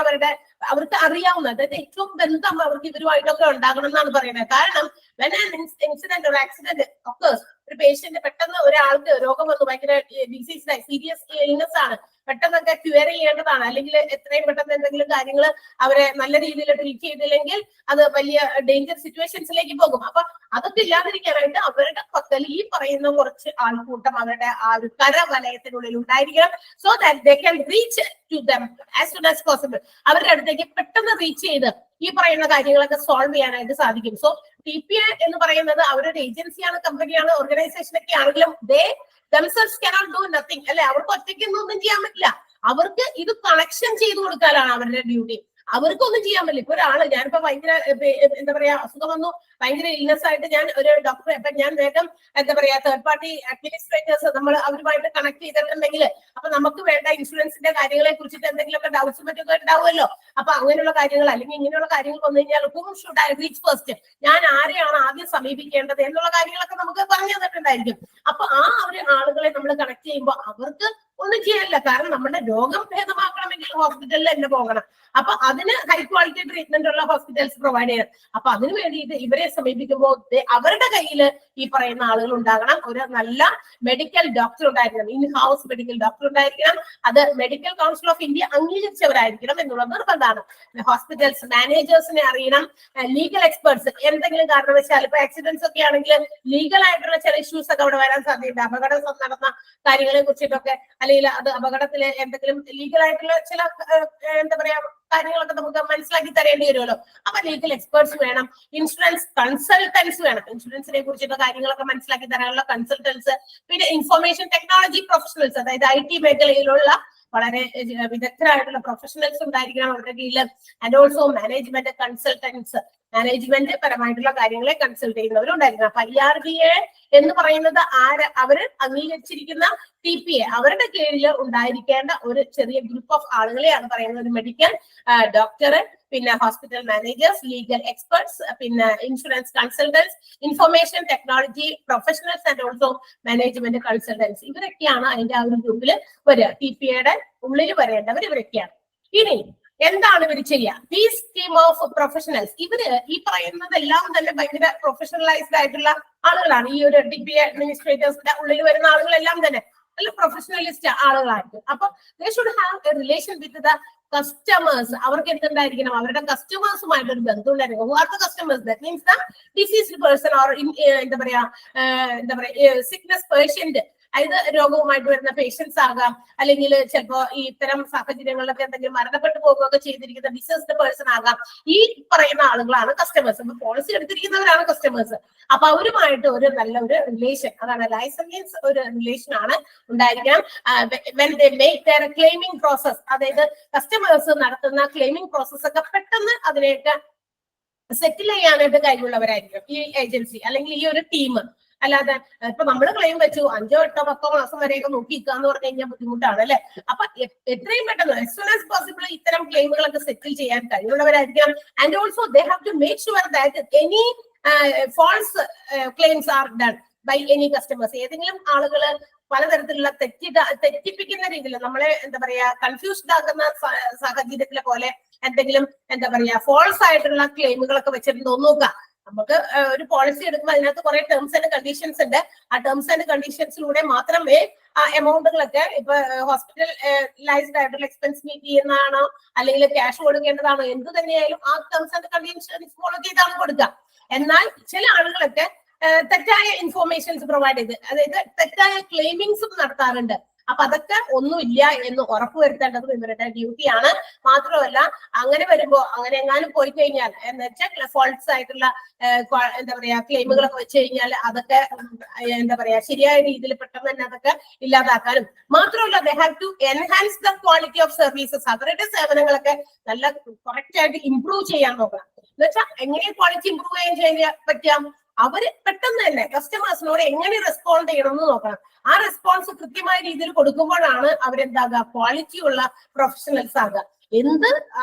അവർക്ക് അറിയാവുന്ന, അതായത് ഏറ്റവും ബന്ധം അവർക്ക് ഇവരുമായിട്ടൊക്കെ ഉണ്ടാകണം എന്നാണ് പറയുന്നത്. കാരണം when an incident or accident occurs, ഒരു പേഷ്യന്റ് പെട്ടെന്ന് ഒരാൾക്ക് രോഗം വന്നു, ഭയങ്കര ഡിസീസ് സീരിയസ് ഇൽനെസ് ആണ്, പെട്ടെന്നൊക്കെ ക്യൂർ ചെയ്യേണ്ടതാണ്, അല്ലെങ്കിൽ എത്രയും പെട്ടെന്ന് എന്തെങ്കിലും കാര്യങ്ങൾ അവരെ നല്ല രീതിയിൽ ട്രീറ്റ് ചെയ്തില്ലെങ്കിൽ അത് വലിയ ഡേഞ്ചർ സിറ്റുവേഷൻസിലേക്ക് പോകും. അപ്പൊ അതൊക്കെ ഇല്ലാതിരിക്കാനായിട്ട് അവരുടെ പക്കൽ ഈ പറയുന്ന കുറച്ച് ആൾക്കൂട്ടം അവരുടെ ആ ഒരു കരവലയത്തിനുള്ളിൽ ഉണ്ടായിരിക്കണം. So that they can reach to them as soon as possible. അവരുടെ അടുത്തേക്ക് പെട്ടെന്ന് റീച്ച് ചെയ്ത് ഈ പറയുന്ന കാര്യങ്ങളൊക്കെ സോൾവ് ചെയ്യാനായിട്ട് സാധിക്കും. സോ TPA എന്ന് പറയുന്നത് അവരൊരു ഏജൻസിയാണ്, കമ്പനിയാണ്, ഓർഗനൈസേഷൻ ഒക്കെ ആണെങ്കിലും ദേ themselves cannot do nothing, അല്ലെ? അവർക്ക് ഒറ്റയ്ക്കൊന്നും ഒന്നും ചെയ്യാൻ പറ്റില്ല. അവർക്ക് ഇത് കണക്ഷൻ ചെയ്ത് കൊടുക്കാനാണ് അവരുടെ ഡ്യൂട്ടി. അവർക്കൊന്നും ചെയ്യാൻ പറ്റില്ല. ഇപ്പൊ ഒരാള്, ഞാനിപ്പോ ഭയങ്കര എന്താ പറയാ അസുഖം വന്നു, ഭയങ്കര ഇൽനെസ് ആയിട്ട് ഞാൻ ഒരു ഡോക്ടറെ, അപ്പൊ ഞാൻ വേഗം എന്താ പറയാ തേർഡ് പാർട്ടി അഡ്മിനിസ്ട്രേറ്റേഴ്സ് നമ്മൾ അവരുമായിട്ട് കണക്ട് ചെയ്തിട്ടുണ്ടെങ്കിൽ അപ്പൊ നമുക്ക് വേണ്ട ഇൻഷുറൻസിന്റെ കാര്യങ്ങളെ കുറിച്ചിട്ട് എന്തെങ്കിലുമൊക്കെ ഡൗട്ട്സ് മറ്റൊക്കെ ഉണ്ടാവുമല്ലോ. അപ്പൊ അങ്ങനെയുള്ള കാര്യങ്ങൾ അല്ലെങ്കിൽ ഇങ്ങനെയുള്ള കാര്യങ്ങൾ വന്നു കഴിഞ്ഞാൽ whom should I reach first, ഞാൻ ആരെയാണ് ആദ്യം സമീപിക്കേണ്ടത് എന്നുള്ള കാര്യങ്ങളൊക്കെ നമുക്ക് പറഞ്ഞു തന്നിട്ടുണ്ടായിരിക്കും. അപ്പൊ ആ ഒരു ആളുകളെ നമ്മൾ കണക്ട് ചെയ്യുമ്പോൾ അവർക്ക് ഒന്നും ചെയ്യാനില്ല. കാരണം നമ്മുടെ രോഗം ഭേദമാക്കണമെങ്കിൽ ഹോസ്പിറ്റലിൽ തന്നെ പോകണം. അപ്പൊ അതിന് ഹൈ ക്വാളിറ്റി ട്രീറ്റ്മെന്റ് ഉള്ള ഹോസ്പിറ്റൽസ് പ്രൊവൈഡ് ചെയ്യണം. അപ്പൊ അതിന് വേണ്ടിയിട്ട് ഇവരെ സമീപിക്കുമ്പോൾ അവരുടെ കയ്യിൽ ഈ പറയുന്ന ആളുകൾ ഉണ്ടാകണം. ഒരു നല്ല മെഡിക്കൽ ഡോക്ടർ ഉണ്ടായിരിക്കണം, ഇൻ ഹൗസ് മെഡിക്കൽ ഡോക്ടർ ഉണ്ടായിരിക്കണം. അത് മെഡിക്കൽ കൗൺസിൽ ഓഫ് ഇന്ത്യ അംഗീകരിച്ചവരായിരിക്കണം എന്നുള്ളത് നിർബന്ധമാണ്. ഹോസ്പിറ്റൽസ് മാനേജേഴ്സിനെ അറിയണം, ലീഗൽ എക്സ്പേർട്സ്. എന്തെങ്കിലും കാരണവശാൽ ഇപ്പൊ ആക്സിഡൻസ് ഒക്കെ ആണെങ്കിൽ ലീഗൽ ആയിട്ടുള്ള ചില ഇഷ്യൂസ് ഒക്കെ അവിടെ വരാൻ സാധ്യതയുണ്ട്. അപകടം നടന്ന കാര്യങ്ങളെ കുറിച്ചിട്ടൊക്കെ, അല്ലെങ്കിൽ അത് അപകടത്തില് എന്തെങ്കിലും ലീഗൽ ആയിട്ടുള്ള ചില എന്താ പറയാ കാര്യങ്ങളൊക്കെ നമുക്ക് മനസ്സിലാക്കി തരേണ്ടി വരുമല്ലോ. അപ്പൊ ലീഗൽ എക്സ്പേർട്സ് വേണം, ഇൻഷുറൻസ് കൺസൾട്ടൻസ് വേണം, ഇൻഷുറൻസിനെ കുറിച്ചിട്ടുള്ള കാര്യങ്ങളൊക്കെ മനസ്സിലാക്കി തരാനുള്ള കൺസൾട്ടൻസ്, പിന്നെ ഇൻഫർമേഷൻ ടെക്നോളജി പ്രൊഫഷണൽസ്, അതായത് IT മേഖലയിലുള്ള വളരെ വിദഗ്ധരായിട്ടുള്ള പ്രൊഫഷണൽസ് ഉണ്ടായിരിക്കണം അവരുടെ കീഴിൽ. And also management consultants, management പരമായിട്ടുള്ള കാര്യങ്ങളെ കൺസൾട്ട് ചെയ്യുന്നവരുണ്ടായിരിക്കണം. അപ്പൊ IRDA എന്ന് പറയുന്നത് അവര് അംഗീകരിച്ചിരിക്കുന്ന TPA അവരുടെ കീഴിൽ ഉണ്ടായിരിക്കേണ്ട ഒരു ചെറിയ ഗ്രൂപ്പ് ഓഫ് ആളുകളെയാണ് പറയുന്നത്. ഒരു മെഡിക്കൽ ഡോക്ടർ, പിന്നെ ഹോസ്പിറ്റൽ മാനേജേഴ്സ്, ലീഗൽ എക്സ്പെർട്സ്, പിന്നെ insurance consultants, information technology professionals and also management consultants. ഇവരൊക്കെയാണ് അതിന്റെ ആ ഒരു ഗ്രൂപ്പിൽ വരിക. TPAയുടെ ഉള്ളിൽ വരേണ്ടവർ ഇവരൊക്കെയാണ്. ഇനി എന്താണ് ഇവർ ചെയ്യുക? ദീസ് ടീം ഓഫ് പ്രൊഫഷണൽസ്, ഇവര് ഈ പറയുന്നതെല്ലാം തന്നെ ഭയങ്കര പ്രൊഫഷണലൈസ്ഡ് ആയിട്ടുള്ള ആളുകളാണ്. ഈ ഒരു TPA അഡ്മിനിസ്ട്രേറ്റേഴ്സിന്റെ ഉള്ളിൽ വരുന്ന ആളുകളെല്ലാം തന്നെ നല്ല പ്രൊഫഷണലിസ്റ്റ് ആളുകളായിരിക്കും. അപ്പൊ they should have A relation with the customers. അവർക്ക് എന്തുണ്ടായിരിക്കണം? അവരുടെ കസ്റ്റമേഴ്സുമായിട്ട് ഒരു ബന്ധം ഉണ്ടായിരിക്കും. Who are the customers? That means the diseased person or എന്താ പറയാ സിക്നസ് പേഷ്യന്റ്, അതായത് രോഗവുമായിട്ട് വരുന്ന പേഷ്യൻസ് ആകാം, അല്ലെങ്കിൽ ചിലപ്പോ ഈ ഇത്തരം സാഹചര്യങ്ങളിലൊക്കെ എന്തെങ്കിലും മരണപ്പെട്ടു പോകുകയൊക്കെ ചെയ്തിരിക്കുന്ന ഡിസീസ്ഡ് പേഴ്സൺ ആകാം. ഈ പറയുന്ന ആളുകളാണ് കസ്റ്റമേഴ്സ്. അപ്പൊ പോളിസി എടുത്തിരിക്കുന്നവരാണ് കസ്റ്റമേഴ്സ്. അപ്പൊ അവരുമായിട്ട് ഒരു നല്ല ഒരു റിലേഷൻ, അതാണ് ലൈസൻസ്, ഒരു റിലേഷൻ ആണ് ഉണ്ടായിരിക്കണം. when they make their claiming process, അതായത് കസ്റ്റമേഴ്സ് നടത്തുന്ന ക്ലെയിമിംഗ് പ്രോസസ് ഒക്കെ പെട്ടെന്ന് അതിനെയൊക്കെ സെറ്റിൽ ചെയ്യാനായിട്ട് കഴിവുള്ളവരായിരിക്കും ഈ ഏജൻസി അല്ലെങ്കിൽ ഈ ഒരു ടീം. അല്ലാതെ ഇപ്പൊ നമ്മൾ ക്ലെയിം വെച്ചു 5, 8, 10 മാസം വരെയൊക്കെ നോക്കിക്കുക എന്ന് പറഞ്ഞു കഴിഞ്ഞാൽ ബുദ്ധിമുട്ടാണ്, അല്ലെ? അപ്പൊ എത്രയും പെട്ടെന്ന് as soon as possible ഇത്തരം ക്ലെയിമുകളൊക്കെ സെറ്റിൽ ചെയ്യാൻ കഴിവുള്ളവരായിരിക്കണം. And also they have to make sure that any false claims are done by any customers. ഏതെങ്കിലും ആളുകള് പലതരത്തിലുള്ള തെറ്റിപ്പിക്കുന്ന രീതിയിൽ നമ്മളെ എന്താ പറയാ കൺഫ്യൂസ്ഡ് ആക്കുന്ന സാഹചര്യത്തിലെ പോലെ എന്തെങ്കിലും എന്താ പറയാ ഫോൾസ് ആയിട്ടുള്ള ക്ലെയിമുകളൊക്കെ വെച്ചിട്ടുണ്ടോ നോക്കുക. നമുക്ക് ഒരു പോളിസി എടുക്കുമ്പോൾ അതിനകത്ത് കുറെ ടേംസ് ആൻഡ് കണ്ടീഷൻസ് ഉണ്ട്. ആ ടേംസ് ആൻഡ് കണ്ടീഷൻസിലൂടെ മാത്രമേ ആ എമൗണ്ടുകളൊക്കെ ഇപ്പൊ ഹോസ്പിറ്റലൈസ്ഡ് ആയിട്ടുള്ള എക്സ്പെൻസ് മീറ്റ് ചെയ്യുന്നതാണോ അല്ലെങ്കിൽ ക്യാഷ് കൊടുക്കേണ്ടതാണോ എന്ത് തന്നെയായാലും ആ ടേംസ് ആൻഡ് കണ്ടീഷൻസ് ഫോളോ ചെയ്താണ് കൊടുക്കുക. എന്നാൽ ചില ആളുകളൊക്കെ തെറ്റായ ഇൻഫോർമേഷൻസ് പ്രൊവൈഡ് ചെയ്ത്, അതായത് തെറ്റായ ക്ലെയിമിങ്സും നടത്താറുണ്ട്. അപ്പൊ അതൊക്കെ ഒന്നുമില്ല എന്ന് ഉറപ്പുവരുത്തേണ്ടതും ഇവരുടെ ഡ്യൂട്ടിയാണ്. മാത്രമല്ല അങ്ങനെ വരുമ്പോ അങ്ങനെ എങ്ങാനും പോയി കഴിഞ്ഞാൽ എന്ന് വെച്ചാൽ ഫോൾസ് ആയിട്ടുള്ള എന്താ പറയാ ക്ലെയിമുകളൊക്കെ വെച്ച് കഴിഞ്ഞാൽ അതൊക്കെ എന്താ പറയാ ശരിയായ രീതിയിൽ പെട്ടെന്ന് തന്നെ അതൊക്കെ ഇല്ലാതാക്കാനും, മാത്രമല്ല they have to enhance the quality of services. അവരുടെ സേവനങ്ങളൊക്കെ നല്ല കറക്റ്റ് ആയിട്ട് ഇംപ്രൂവ് ചെയ്യാൻ നോക്കണം. എന്ന് വെച്ചാൽ എങ്ങനെ ക്വാളിറ്റി ഇംപ്രൂവ് ചെയ്യാൻ പറ്റാം? അവര് പെട്ടെന്ന് തന്നെ കസ്റ്റമേഴ്സിനോട് എങ്ങനെ റെസ്പോണ്ട് ചെയ്യണം എന്ന് നോക്കണം. ആ റെസ്പോൺസ് കൃത്യമായ രീതിയിൽ കൊടുക്കുമ്പോഴാണ് അവരെന്താകുക ക്വാളിറ്റി ഉള്ള പ്രൊഫഷണൽസ് ആകുക. എന്ത്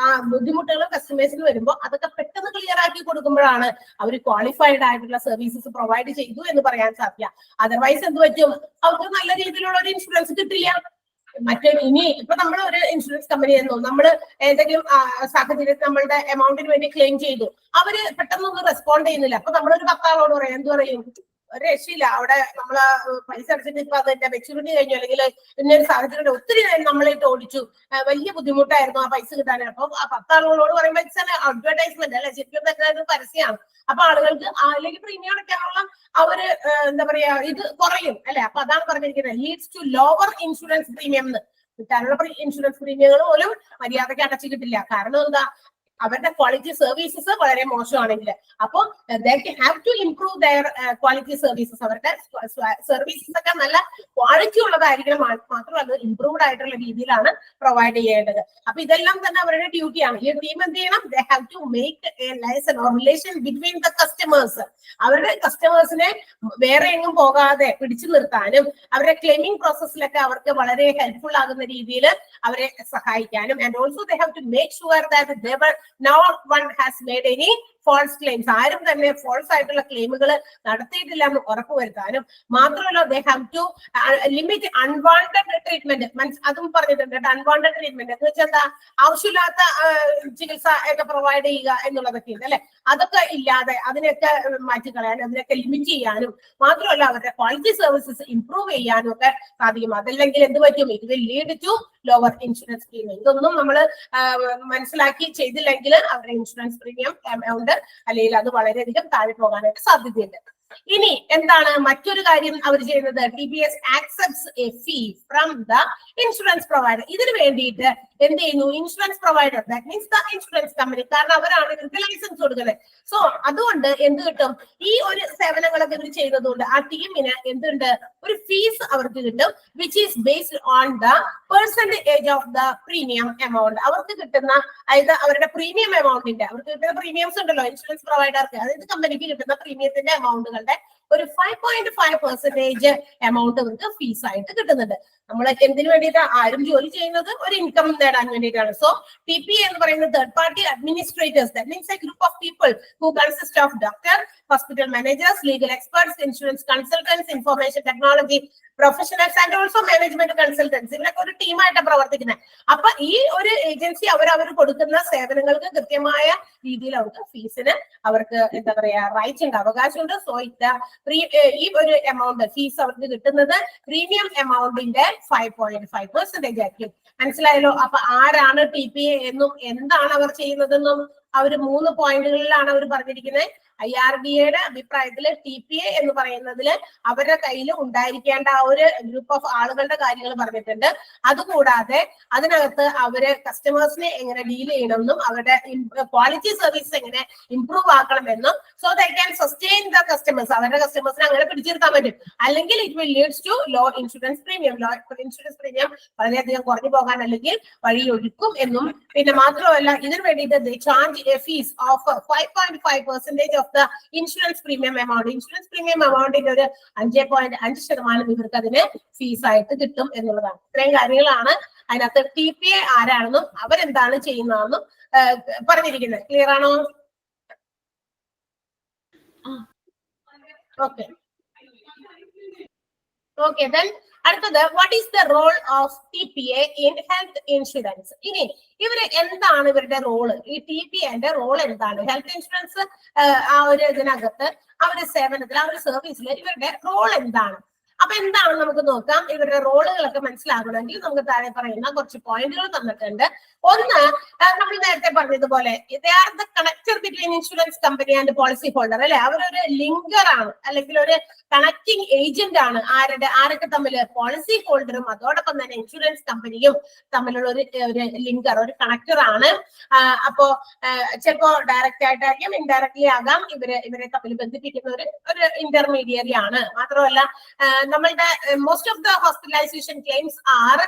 ബുദ്ധിമുട്ടുകളും കസ്റ്റമേഴ്സിന് വരുമ്പോൾ അതൊക്കെ പെട്ടെന്ന് ക്ലിയർ ആക്കി കൊടുക്കുമ്പോഴാണ് അവർ ക്വാളിഫൈഡ് ആയിട്ടുള്ള സർവീസസ് പ്രൊവൈഡ് ചെയ്തു എന്ന് പറയാൻ സാധിക്കുക. അതർവൈസ് എന്ത് പറ്റും? അവർക്ക് നല്ല രീതിയിലുള്ള ഒരു ഇൻഷുറൻസ് കിട്ടില്ല. മറ്റേ ഇനി ഇപ്പൊ നമ്മൾ ഒരു ഇൻഷുറൻസ് കമ്പനി ആയിരുന്നു, നമ്മൾ ഏതെങ്കിലും സാഹചര്യത്തിൽ നമ്മളുടെ എമൗണ്ടിന് വേണ്ടി ക്ലെയിം ചെയ്തു, അവര് പെട്ടെന്നൊന്നും റെസ്പോണ്ട് ചെയ്യുന്നില്ല. അപ്പൊ നമ്മളൊരു 10 ആളോട് പറയാം, എന്ത് പറയും? ഒരു രക്ഷയില്ല. അവിടെ നമ്മള് പൈസ അടച്ചിട്ട് ഇപ്പൊ അതിന്റെ മെച്ചൂരിറ്റി കഴിഞ്ഞു, അല്ലെങ്കിൽ ഇന്നൊരു സാഹചര്യം ഒത്തിരി നേരം നമ്മളിട്ട് ഓടിച്ചു, വലിയ ബുദ്ധിമുട്ടായിരുന്നു ആ പൈസ കിട്ടാനായിട്ട്. അപ്പൊ ആ 10 ആളുകളോട് പറയുമ്പോൾ ഇറ്റ്സ് അഡ്വർടൈസ്മെന്റ് അല്ലെ, ശരിക്കും തെറ്റായ പരസ്യമാണ്. അപ്പൊ ആളുകൾക്ക് അല്ലെങ്കിൽ പ്രീമിയം അടയ്ക്കാനുള്ള അവര് എന്താ പറയാ ഇത് കുറയും അല്ലെ. അപ്പൊ അതാണ് പറഞ്ഞിരിക്കുന്നത് leads to lower insurance premium എന്ന്. കിട്ടാനുള്ള ഇൻഷുറൻസ് പ്രീമിയങ്ങൾ പോലും മര്യാദയ്ക്ക് അടച്ചു കിട്ടില്ല. കാരണം എന്താ, അവരുടെ ക്വാളിറ്റി സർവീസസ് വളരെ മോശമാണെങ്കിൽ അപ്പൊ they have to improve their quality services. അവരുടെ സർവീസസ് ഒക്കെ നല്ല ക്വാളിറ്റി ഉള്ളതായിരിക്കണം, മാത്രമല്ല ഇംപ്രൂവ്ഡ് ആയിട്ടുള്ള രീതിയിലാണ് പ്രൊവൈഡ് ചെയ്യേണ്ടത്. അപ്പൊ ഇതെല്ലാം തന്നെ അവരുടെ ഡ്യൂട്ടിയാണ്. ഈ ടീം എന്ത് ചെയ്യണം, they have to make a liaison or relation between the customers. അവരുടെ കസ്റ്റമേഴ്സിനെ വേറെ എങ്ങും പോകാതെ പിടിച്ചു നിർത്താനും അവരുടെ ക്ലെയിമിംഗ് പ്രോസസ്സിലൊക്കെ അവർക്ക് വളരെ ഹെൽപ്ഫുൾ ആകുന്ന രീതിയിൽ അവരെ സഹായിക്കാനും, and also they have to make sure that no one has made any false claims. ആരും തന്നെ ഫോൾസ് ആയിട്ടുള്ള ക്ലെയിമുകൾ നടത്തിയിട്ടില്ല എന്ന് ഉറപ്പുവരുത്താനും, മാത്രമല്ല they have to limit unwanted treatment. അതും പറഞ്ഞിട്ടുണ്ട്. unwanted treatment എന്ന് വെച്ചാൽ എന്താ, ആവശ്യമില്ലാത്ത ചികിത്സ ഒക്കെ പ്രൊവൈഡ് ചെയ്യുക എന്നുള്ളതൊക്കെ ഉണ്ട് അല്ലെ. അതൊക്കെ ഇല്ലാതെ അതിനൊക്കെ മാറ്റിക്കളയാനും അതിനൊക്കെ ലിമിറ്റ് ചെയ്യാനും, മാത്രമല്ല അവരുടെ ക്വാളിറ്റി സർവീസസ് ഇംപ്രൂവ് ചെയ്യാനും ഒക്കെ സാധിക്കും. അതല്ലെങ്കിൽ എന്ത് പറ്റും, ഇത് will lead to lower insurance premium. ഇതൊന്നും നമ്മൾ മനസ്സിലാക്കി ചെയ്തില്ലെങ്കിൽ അവരുടെ ഇൻഷുറൻസ് പ്രീമിയം എമൗണ്ട് അല്ലെങ്കിൽ അത് വളരെയധികം താഴെ പോകാനായിട്ട് സാധ്യതയുണ്ട്. ഇനി എന്താണ് മറ്റൊരു കാര്യം അവർ ചെയ്യുന്നത്, TPS accepts a fee from the insurance provider. ഇതിന് വേണ്ടിയിട്ട് എന്ത് ചെയ്യുന്നു, insurance provider, that means the insurance company, കാരണം അവരാണ് ഇവർക്ക് ലൈസൻസ് കൊടുക്കുന്നത്. സോ അതുകൊണ്ട് എന്ത് കിട്ടും, ഈ ഒരു സേവനങ്ങളൊക്കെ ഇവർ ചെയ്യുന്നതുകൊണ്ട് ആ ടീമിന് എന്തുണ്ട്, ഒരു ഫീസ് അവർക്ക് കിട്ടും, which is based on the percentage of the premium amount. അവർക്ക് കിട്ടുന്ന, അതായത് അവരുടെ പ്രീമിയം എമൗണ്ടിന്റെ, അവർക്ക് കിട്ടുന്ന പ്രീമിയംസ് ഉണ്ടല്ലോ ഇൻഷുറൻസ് പ്രൊവൈഡർക്ക്, അതായത് കമ്പനിക്ക് കിട്ടുന്ന പ്രീമിയത്തിന്റെ എമൗണ്ടുകളുടെ ഒരു 5.5% എമൗണ്ട് അവർക്ക് ഫീസ് ആയിട്ട് കിട്ടുന്നുണ്ട്. നമ്മൾ എന്തിനു വേണ്ടിയിട്ടാണ്, ആരും ജോലി ചെയ്യുന്നത് ഒരു ഇൻകം നേടാൻ വേണ്ടിയിട്ടാണ്. സോ TPA എന്ന് പറയുന്നത് third party administrators, that means A group of people who consist of doctor, hospital managers, legal experts, insurance consultants, information technology professionals and also management consultants. ഇവരൊക്കെ ഒരു ടീമായിട്ടാണ് പ്രവർത്തിക്കുന്നത്. അപ്പൊ ഈ ഒരു ഏജൻസി അവർ കൊടുക്കുന്ന സേവനങ്ങൾക്ക് കൃത്യമായ രീതിയിൽ അവർക്ക് ഫീസിന് അവർക്ക് എന്താ പറയാ റൈറ്റ്സ് ഉണ്ട്, അവകാശമുണ്ട്. സോ ഈ ഒരു എമൗണ്ട് ഫീസ് അവർക്ക് കിട്ടുന്നത് പ്രീമിയം എമൗണ്ടിന്റെ 5.5% ആയിരിക്കും. മനസ്സിലായല്ലോ. അപ്പൊ ആരാണ് TPA എന്നും എന്താണ് അവർ ചെയ്യുന്നതെന്നും അവര് 3 പോയിന്റുകളിലാണ് അവർ പറഞ്ഞിരിക്കുന്നത്. IRDAയുടെ അഭിപ്രായത്തില് TPA എന്ന് പറയുന്നതില് അവരുടെ കയ്യിൽ ഉണ്ടായിരിക്കേണ്ട ആ ഒരു ഗ്രൂപ്പ് ഓഫ് ആളുകളുടെ കാര്യങ്ങൾ പറഞ്ഞിട്ടുണ്ട്. അതുകൂടാതെ അതിനകത്ത് അവര് കസ്റ്റമേഴ്സിനെ എങ്ങനെ ഡീൽ ചെയ്യണമെന്നും അവരുടെ ക്വാളിറ്റി സർവീസ് എങ്ങനെ ഇംപ്രൂവ് ആക്കണമെന്നും, so they can sustain the customers, അവരുടെ കസ്റ്റമേഴ്സിനെ അങ്ങനെ പിടിച്ചെടുക്കാൻ പറ്റും. അല്ലെങ്കിൽ it will leads to low insurance premium, low insurance premium വളരെയധികം കുറഞ്ഞു പോകാൻ അല്ലെങ്കിൽ വഴിയൊഴുക്കും എന്നും. പിന്നെ മാത്രമല്ല ഇതിനു വേണ്ടിയിട്ട് they charge a fee of 5.5% of the insurance premium amount. Insurance premium എമൗണ്ടിന്റെ ഒരു 5.5% ഇവർക്ക് അതിന് ഫീസ് ആയിട്ട് കിട്ടും എന്നുള്ളതാണ്. ഇത്രയും കാര്യങ്ങളാണ് അതിനകത്ത് TPA ആരാണെന്നും അവരെന്താണ് ചെയ്യുന്നതെന്നും പറഞ്ഞിരിക്കുന്നത്. ക്ലിയർ ആണോ? ഓക്കെ ഓക്കെ ദെൻ അടുത്തത്, what is the role of TPA in health insurance. ഇനി ഇവര് എന്താണ് ഇവരുടെ റോള്, ഈ TPAന്റെ റോൾ എന്താണ്, ഹെൽത്ത് ഇൻഷുറൻസ് ആ ഒരു ഇതിനകത്ത് അവരുടെ സേവനത്തിൽ ആ ഒരു സർവീസിൽ ഇവരുടെ റോൾ എന്താണ്. അപ്പൊ എന്താണ് നമുക്ക് നോക്കാം. ഇവരുടെ റോളുകളൊക്കെ മനസ്സിലാകണമെങ്കിൽ നമുക്ക് താഴെ പറയുന്ന കുറച്ച് പോയിന്റുകൾ തന്നിട്ടുണ്ട്. ഒന്ന്, നമ്മൾ നേരത്തെ പറഞ്ഞതുപോലെ they are the connector between insurance company and policy holder അല്ലെ. അവരൊരു ലിങ്കർ ആണ്, അല്ലെങ്കിൽ ഒരു കണക്ടിങ് ഏജന്റ് ആണ്. ആരൊക്കെ തമ്മിൽ, പോളിസി ഹോൾഡറും അതോടൊപ്പം തന്നെ ഇൻഷുറൻസ് കമ്പനിയും തമ്മിലുള്ള ഒരു ലിങ്കർ, ഒരു കണക്ടർ ആണ്. അപ്പോ ചിലപ്പോ ഡയറക്റ്റ് ആയിട്ടായിരിക്കും, ഇൻഡയറക്ട്ലി ആകാം. ഇവരെ തമ്മിൽ ബന്ധിപ്പിക്കുന്ന ഒരു ഇന്റർമീഡിയറി ആണ്. മാത്രമല്ല നമ്മളുടെ most of the hospitalization claims or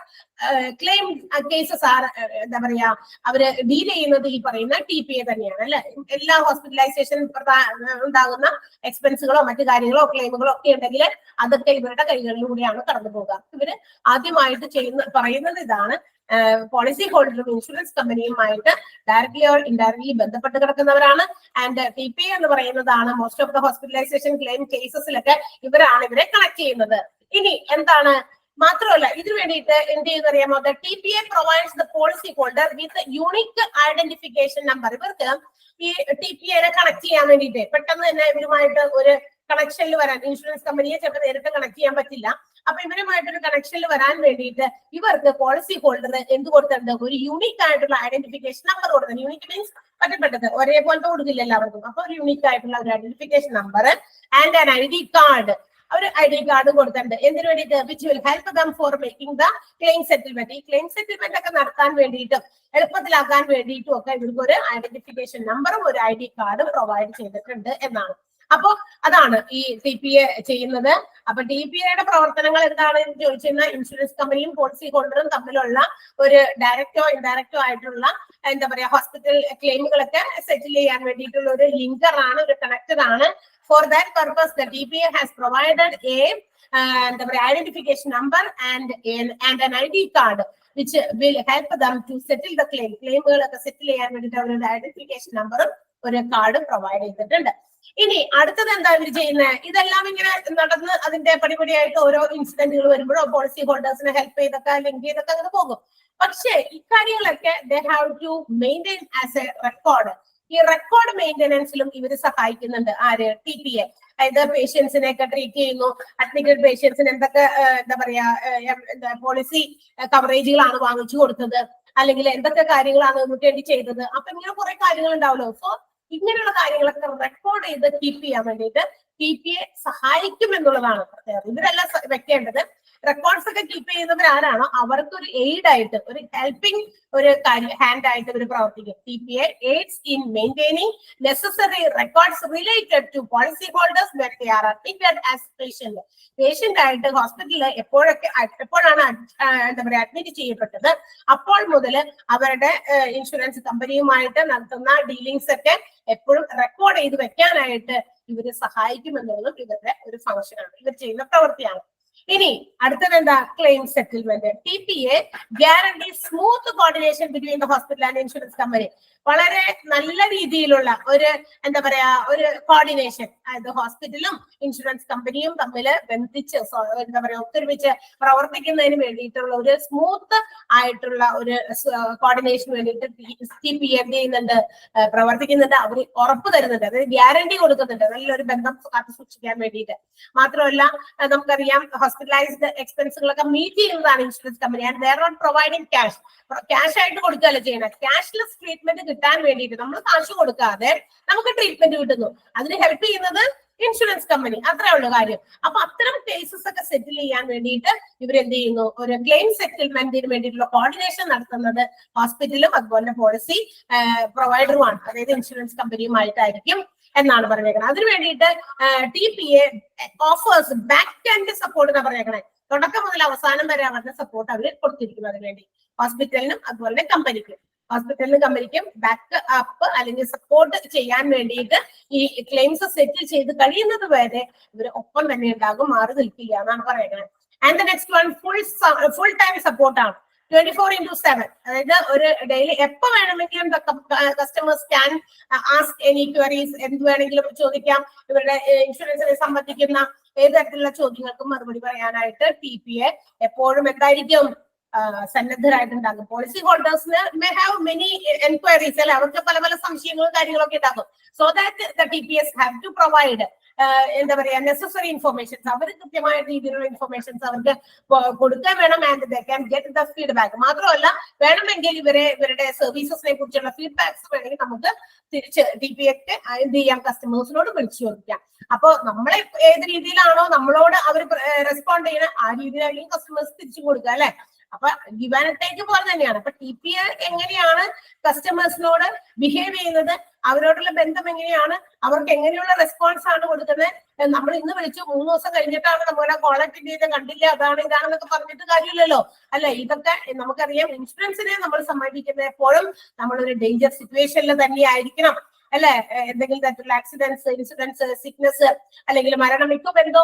claim cases or എന്താ പറയാ അവര് ഡീൽ ചെയ്യുന്നത് ഈ പറയുന്ന TPA തന്നെയാണ് അല്ലെ. എല്ലാ ഹോസ്പിറ്റലൈസേഷൻ ഉണ്ടാകുന്ന എക്സ്പെൻസുകളോ മറ്റു കാര്യങ്ങളോ ക്ലെയിമുകളോ ഒക്കെ ഉണ്ടെങ്കിൽ അതൊക്കെ ഇവരുടെ കൈകളിലൂടെയാണ് കടന്നു പോകുക. ഇവര് ആദ്യമായിട്ട് പറയുന്നത് ഇതാണ്, പോളിസി ഹോൾഡറും ഇൻഷുറൻസ് കമ്പനിയുമായിട്ട് ഡയറക്ട്ലി ഓർ ഇൻഡയറക്ട്ലി ബന്ധപ്പെട്ട് കിടക്കുന്നവരാണ്. ആൻഡ് TPA എന്ന് പറയുന്നതാണ് most of the hospitalization claim കേസസിലൊക്കെ ഇവരാണ് ഇവരെ കണക്ട് ചെയ്യുന്നത്. ഇനി എന്താണ്, മാത്രമല്ല ഇതിനു വേണ്ടിയിട്ട് എന്ത് ചെയ്യുന്ന അറിയാമോ, TPA provides the policy holder with unique identification number. ഇവർക്ക് ഈ TPA കണക്ട് ചെയ്യാൻ വേണ്ടിയിട്ട് പെട്ടെന്ന് തന്നെ ഇവരുമായിട്ട് ഒരു കണക്ഷനിൽ വരാൻ, ഇൻഷുറൻസ് കമ്പനിയെ ചിലപ്പോൾ നേരിട്ട് കണക്ട് ചെയ്യാൻ പറ്റില്ല. അപ്പൊ ഇവരുമായിട്ടൊരു കണക്ഷനിൽ വരാൻ വേണ്ടിയിട്ട് ഇവർക്ക് പോളിസി ഹോൾഡർ എന്ത് കൊടുത്തിട്ടുണ്ട്, ഒരു യൂണിക് ആയിട്ടുള്ള ഐഡന്റിഫിക്കേഷൻ നമ്പർ കൊടുക്കുന്നത്. യൂണിക് മീൻസ് ഒറ്റപ്പെട്ടത്, ഒരേപോലത്തെ കൊടുക്കില്ല എല്ലാവർക്കും. അപ്പൊ ഒരു യൂണിക് ആയിട്ടുള്ള ഒരു identification number and an ID card, ഒരു ID കാർഡ് കൊടുത്തിട്ടുണ്ട്. എന്തിനു വേണ്ടിയിട്ട്? Which will help them for making the claim settlement. ഈ ക്ലെയിം സെറ്റിൽമെന്റ് ഒക്കെ നടത്താൻ വേണ്ടിയിട്ടും എളുപ്പത്തിലാക്കാൻ വേണ്ടിയിട്ടും ഒക്കെ ഇവർക്ക് ഒരു ഐഡന്റിഫിക്കേഷൻ നമ്പറും ഒരു ID കാർഡും പ്രൊവൈഡ് ചെയ്തിട്ടുണ്ട് എന്നാണ്. അപ്പോ അതാണ് ഈ TPA ചെയ്യുന്നത്. അപ്പൊ TPAയുടെ പ്രവർത്തനങ്ങൾ എന്താണ് എന്ന് ചോദിച്ചു കഴിഞ്ഞാൽ ഇൻഷുറൻസ് കമ്പനിയും പോളിസി ഹോൾഡറും തമ്മിലുള്ള ഒരു ഡയറക്റ്റോ ഇൻഡയറക്റ്റോ ആയിട്ടുള്ള എന്താ പറയാ ഹോസ്പിറ്റൽ ക്ലെയിമുകളൊക്കെ സെറ്റിൽ ചെയ്യാൻ വേണ്ടിയിട്ടുള്ള ഒരു ലിങ്കർ ആണ്, ഒരു കണക്ടർ ആണ്. For that purpose, the TPA has provided a identification number and an ID card, which will help them to settle the claim. ക്ലെയിമുകളൊക്കെ settle ചെയ്യാൻ വേണ്ടിയിട്ട് അവരുടെ ഐഡന്റിഫിക്കേഷൻ നമ്പറും ഒരു കാർഡും പ്രൊവൈഡ് ചെയ്തിട്ടുണ്ട്. ഇനി അടുത്തത് എന്താ ഇവർ ചെയ്യുന്നത്? ഇതെല്ലാം ഇങ്ങനെ നടന്ന് അതിന്റെ പടിപടിയായിട്ട് ഓരോ ഇൻസിഡന്റുകൾ വരുമ്പോഴോ പോളിസി ഹോൾഡേഴ്സിനെ ഹെൽപ്പ് ചെയ്തൊക്കെ ലിങ്ക് ചെയ്തൊക്കെ അങ്ങനെ പോകും. പക്ഷേ ഇക്കാര്യങ്ങളൊക്കെ they have to maintain as a record. ഈ റെക്കോർഡ് മെയിന്റനൻസിലും ഇവര് സഹായിക്കുന്നുണ്ട്. ആര്? TPA. അതായത് പേഷ്യൻസിനെ ഒക്കെ ട്രീറ്റ് ചെയ്യുന്നു, അഡ്മിറ്റഡ് പേഷ്യൻസിന് എന്തൊക്കെ എന്താ പറയാ പോളിസി കവറേജുകളാണ് വാങ്ങിച്ചു കൊടുത്തത്, അല്ലെങ്കിൽ എന്തൊക്കെ കാര്യങ്ങളാണ് നമുക്ക് വേണ്ടി ചെയ്തത്. അപ്പൊ ഇങ്ങനെ കുറെ കാര്യങ്ങൾ ഉണ്ടാവല്ലോ. സോ ഇങ്ങനെയുള്ള കാര്യങ്ങളൊക്കെ റെക്കോർഡ് ചെയ്ത് കീപ്പ് ചെയ്യാൻ വേണ്ടിയിട്ട് TPA സഹായിക്കും എന്നുള്ളതാണ് പ്രത്യേകത. ഇവരെല്ലാം വെക്കേണ്ടത് റെക്കോർഡ്സ് ഒക്കെ കീപ്പ് ചെയ്യുന്നവർ ആരാണോ അവർക്ക് ഒരു എയ്ഡ് ആയിട്ട്, ഒരു ഹെൽപ്പിംഗ് ഒരു ഹാൻഡ് ആയിട്ട് ഇവർ പ്രവർത്തിക്കും. TPA aids in maintaining necessary records related to policy holders when they are admitted as patient. Patient ആയിട്ട് ഹോസ്പിറ്റലിൽ എപ്പോഴാണ് എന്താ പറയാ അഡ്മിറ്റ് ചെയ്യപ്പെട്ടത് അപ്പോൾ മുതൽ അവരുടെ ഇൻഷുറൻസ് കമ്പനിയുമായിട്ട് നടത്തുന്ന ഡീലിങ്സ് ഒക്കെ എപ്പോഴും റെക്കോർഡ് ചെയ്ത് വെക്കാനായിട്ട് ഇവര് സഹായിക്കുമെന്നുള്ളതും ഇവരുടെ ഒരു ഫംഗ്ഷനാണ്, ഇവർ ചെയ്യുന്ന പ്രവൃത്തിയാണ്. ഇനി അടുത്തത് എന്താ? Claim settlement. TPA guarantee smooth coordination between the hospital and insurance company. വളരെ നല്ല രീതിയിലുള്ള ഒരു എന്താ പറയാ ഒരു കോർഡിനേഷൻ, അതായത് ഹോസ്പിറ്റലും ഇൻഷുറൻസ് കമ്പനിയും തമ്മിൽ ബന്ധിച്ച് എന്താ പറയാ ഒത്തൊരുമിച്ച് പ്രവർത്തിക്കുന്നതിന് വേണ്ടിയിട്ടുള്ള ഒരു സ്മൂത്ത് ആയിട്ടുള്ള ഒരു കോർഡിനേഷന് വേണ്ടിയിട്ട് TPA എന്ത് ചെയ്യുന്നുണ്ട്? പ്രവർത്തിക്കുന്നുണ്ട്. അവർ ഉറപ്പ് തരുന്നുണ്ട്, അതായത് ഗ്യാരണ്ടി കൊടുക്കുന്നുണ്ട് നല്ലൊരു ബന്ധം കാത്തു സൂക്ഷിക്കാൻ വേണ്ടിയിട്ട്. മാത്രമല്ല നമുക്കറിയാം ഹോസ്പിറ്റലൈസ്ഡ് എക്സ്പെൻസുകളൊക്കെ മീറ്റ് ചെയ്യുന്നതാണ് insurance company. And they are not providing cash ആയിട്ട് കൊടുക്കുകയല്ല ചെയ്യുന്നത്. ക്യാഷ്ലെസ് ട്രീറ്റ്മെന്റ് കിട്ടാൻ വേണ്ടിയിട്ട് നമ്മൾ കാശ് കൊടുക്കാതെ നമുക്ക് ട്രീറ്റ്മെന്റ് കിട്ടുന്നു. അതിന് ഹെൽപ്പ് ചെയ്യുന്നത് ഇൻഷുറൻസ് കമ്പനി. അത്രേ ഉള്ളൂ കാര്യം. അപ്പൊ അത്തരം കേസസ് ഒക്കെ സെറ്റിൽ ചെയ്യാൻ വേണ്ടിയിട്ട് ഇവരെന്ത് ചെയ്യുന്നു? ഒരു ക്ലെയിം സെറ്റിൽമെന്റിന് വേണ്ടിയിട്ടുള്ള കോർഡിനേഷൻ നടത്തുന്നത് ഹോസ്പിറ്റലും അതുപോലെ പോളിസി പ്രൊവൈഡറുമാണ്, അതായത് ഇൻഷുറൻസ് കമ്പനിയുമായിട്ടായിരിക്കും എന്നാണ് പറഞ്ഞേക്കുന്നത്. അതിന് വേണ്ടിയിട്ട് TPA offers back and support എന്നാ പറഞ്ഞേക്കണേ. തുടക്കം മുതൽ അവസാനം വരെ അവരുടെ സപ്പോർട്ട് അവർ കൊടുത്തിരിക്കുന്നു. അതിനുവേണ്ടി ഹോസ്പിറ്റലിനും അതുപോലെ കമ്പനിക്കും, ഹോസ്പിറ്റലിനും കമ്പനിക്കും ബാക്ക് അപ്പ് അല്ലെങ്കിൽ സപ്പോർട്ട് ചെയ്യാൻ വേണ്ടിയിട്ട് ഈ ക്ലെയിംസ് സെറ്റിൽ ചെയ്ത് കഴിയുന്നത് വരെ ഇവർ ഒപ്പം തന്നെ ഉണ്ടാകും, മാറി നിൽക്കില്ല എന്നാണ് പറയുന്നത്. And the next one full time സപ്പോർട്ടാണ്. 24/7, അതായത് ഒരു ഡെയിലി എപ്പോ വേണമെങ്കിലും customers can ask any queries, എന്ത് വേണമെങ്കിലും ചോദിക്കാം. ഇവരുടെ ഇൻഷുറൻസിനെ സംബന്ധിക്കുന്ന ഏത് തരത്തിലുള്ള ചോദ്യങ്ങൾക്കും മറുപടി പറയാനായിട്ട് TPA എപ്പോഴും എന്തായിരിക്കും? സന്നദ്ധരായിട്ടുണ്ടാകും. പോളിസി ഹോൾഡേഴ്സിന് മേ ഹാവ് മെനി എൻക്വയറീസ്, അല്ലെ? അവർക്ക് പല പല സംശയങ്ങളും കാര്യങ്ങളൊക്കെ ഉണ്ടാകും. So that the TPS have to provide എന്താ പറയാ നെസസറി ഇൻഫർമേഷൻസ്. അവർ കൃത്യമായ രീതിയിലുള്ള ഇൻഫർമേഷൻസ് അവർക്ക് കൊടുക്കാൻ വേണം. And they can get the feedback. മാത്രമല്ല വേണമെങ്കിൽ ഇവരുടെ സർവീസസിനെ കുറിച്ചുള്ള ഫീഡ്ബാക്സ് വേണമെങ്കിൽ നമുക്ക് തിരിച്ച് TPAക്ക് എന്ത് ചെയ്യാം? കസ്റ്റമേഴ്സിനോട് വിളിച്ചു ചോദിക്കാം. അപ്പൊ നമ്മളെ ഏത് രീതിയിലാണോ നമ്മളോട് അവർ റെസ്പോണ്ട് ചെയ്യുന്നത് ആ രീതിയിലായിരിക്കും കസ്റ്റമേഴ്സ് തിരിച്ചു കൊടുക്കുക, അല്ലെ? അപ്പൊ ഗിവ് ആൻഡ് ടേക്ക് പോലെ തന്നെയാണ്. അപ്പൊ TPA എങ്ങനെയാണ് കസ്റ്റമേഴ്സിനോട് ബിഹേവ് ചെയ്യുന്നത്, അവരോടുള്ള ബന്ധം എങ്ങനെയാണ്, അവർക്ക് എങ്ങനെയുള്ള റെസ്പോൺസ് ആണ് കൊടുക്കുന്നത്. നമ്മൾ ഇന്ന് വിളിച്ചു 3 ദിവസം കഴിഞ്ഞിട്ടാണ് നമ്മളെ കോളക്ട് ചെയ്ത് കണ്ടില്ല, അതാണ് ഇതാണെന്നൊക്കെ പറഞ്ഞിട്ട് കാര്യമില്ലല്ലോ, അല്ലെ? ഇതൊക്കെ നമുക്കറിയാം. ഇൻഷുറൻസിനെ നമ്മൾ സമീപിക്കുന്നത് എപ്പോഴും നമ്മളൊരു ഡേഞ്ചർ സിറ്റുവേഷനിൽ തന്നെ ആയിരിക്കണം, അല്ലെ? എന്തെങ്കിലും തരത്തിലുള്ള ആക്സിഡൻസ്, ഇൻസിഡൻസ്, സിക്നസ് അല്ലെങ്കിൽ മരണം ഒക്കെ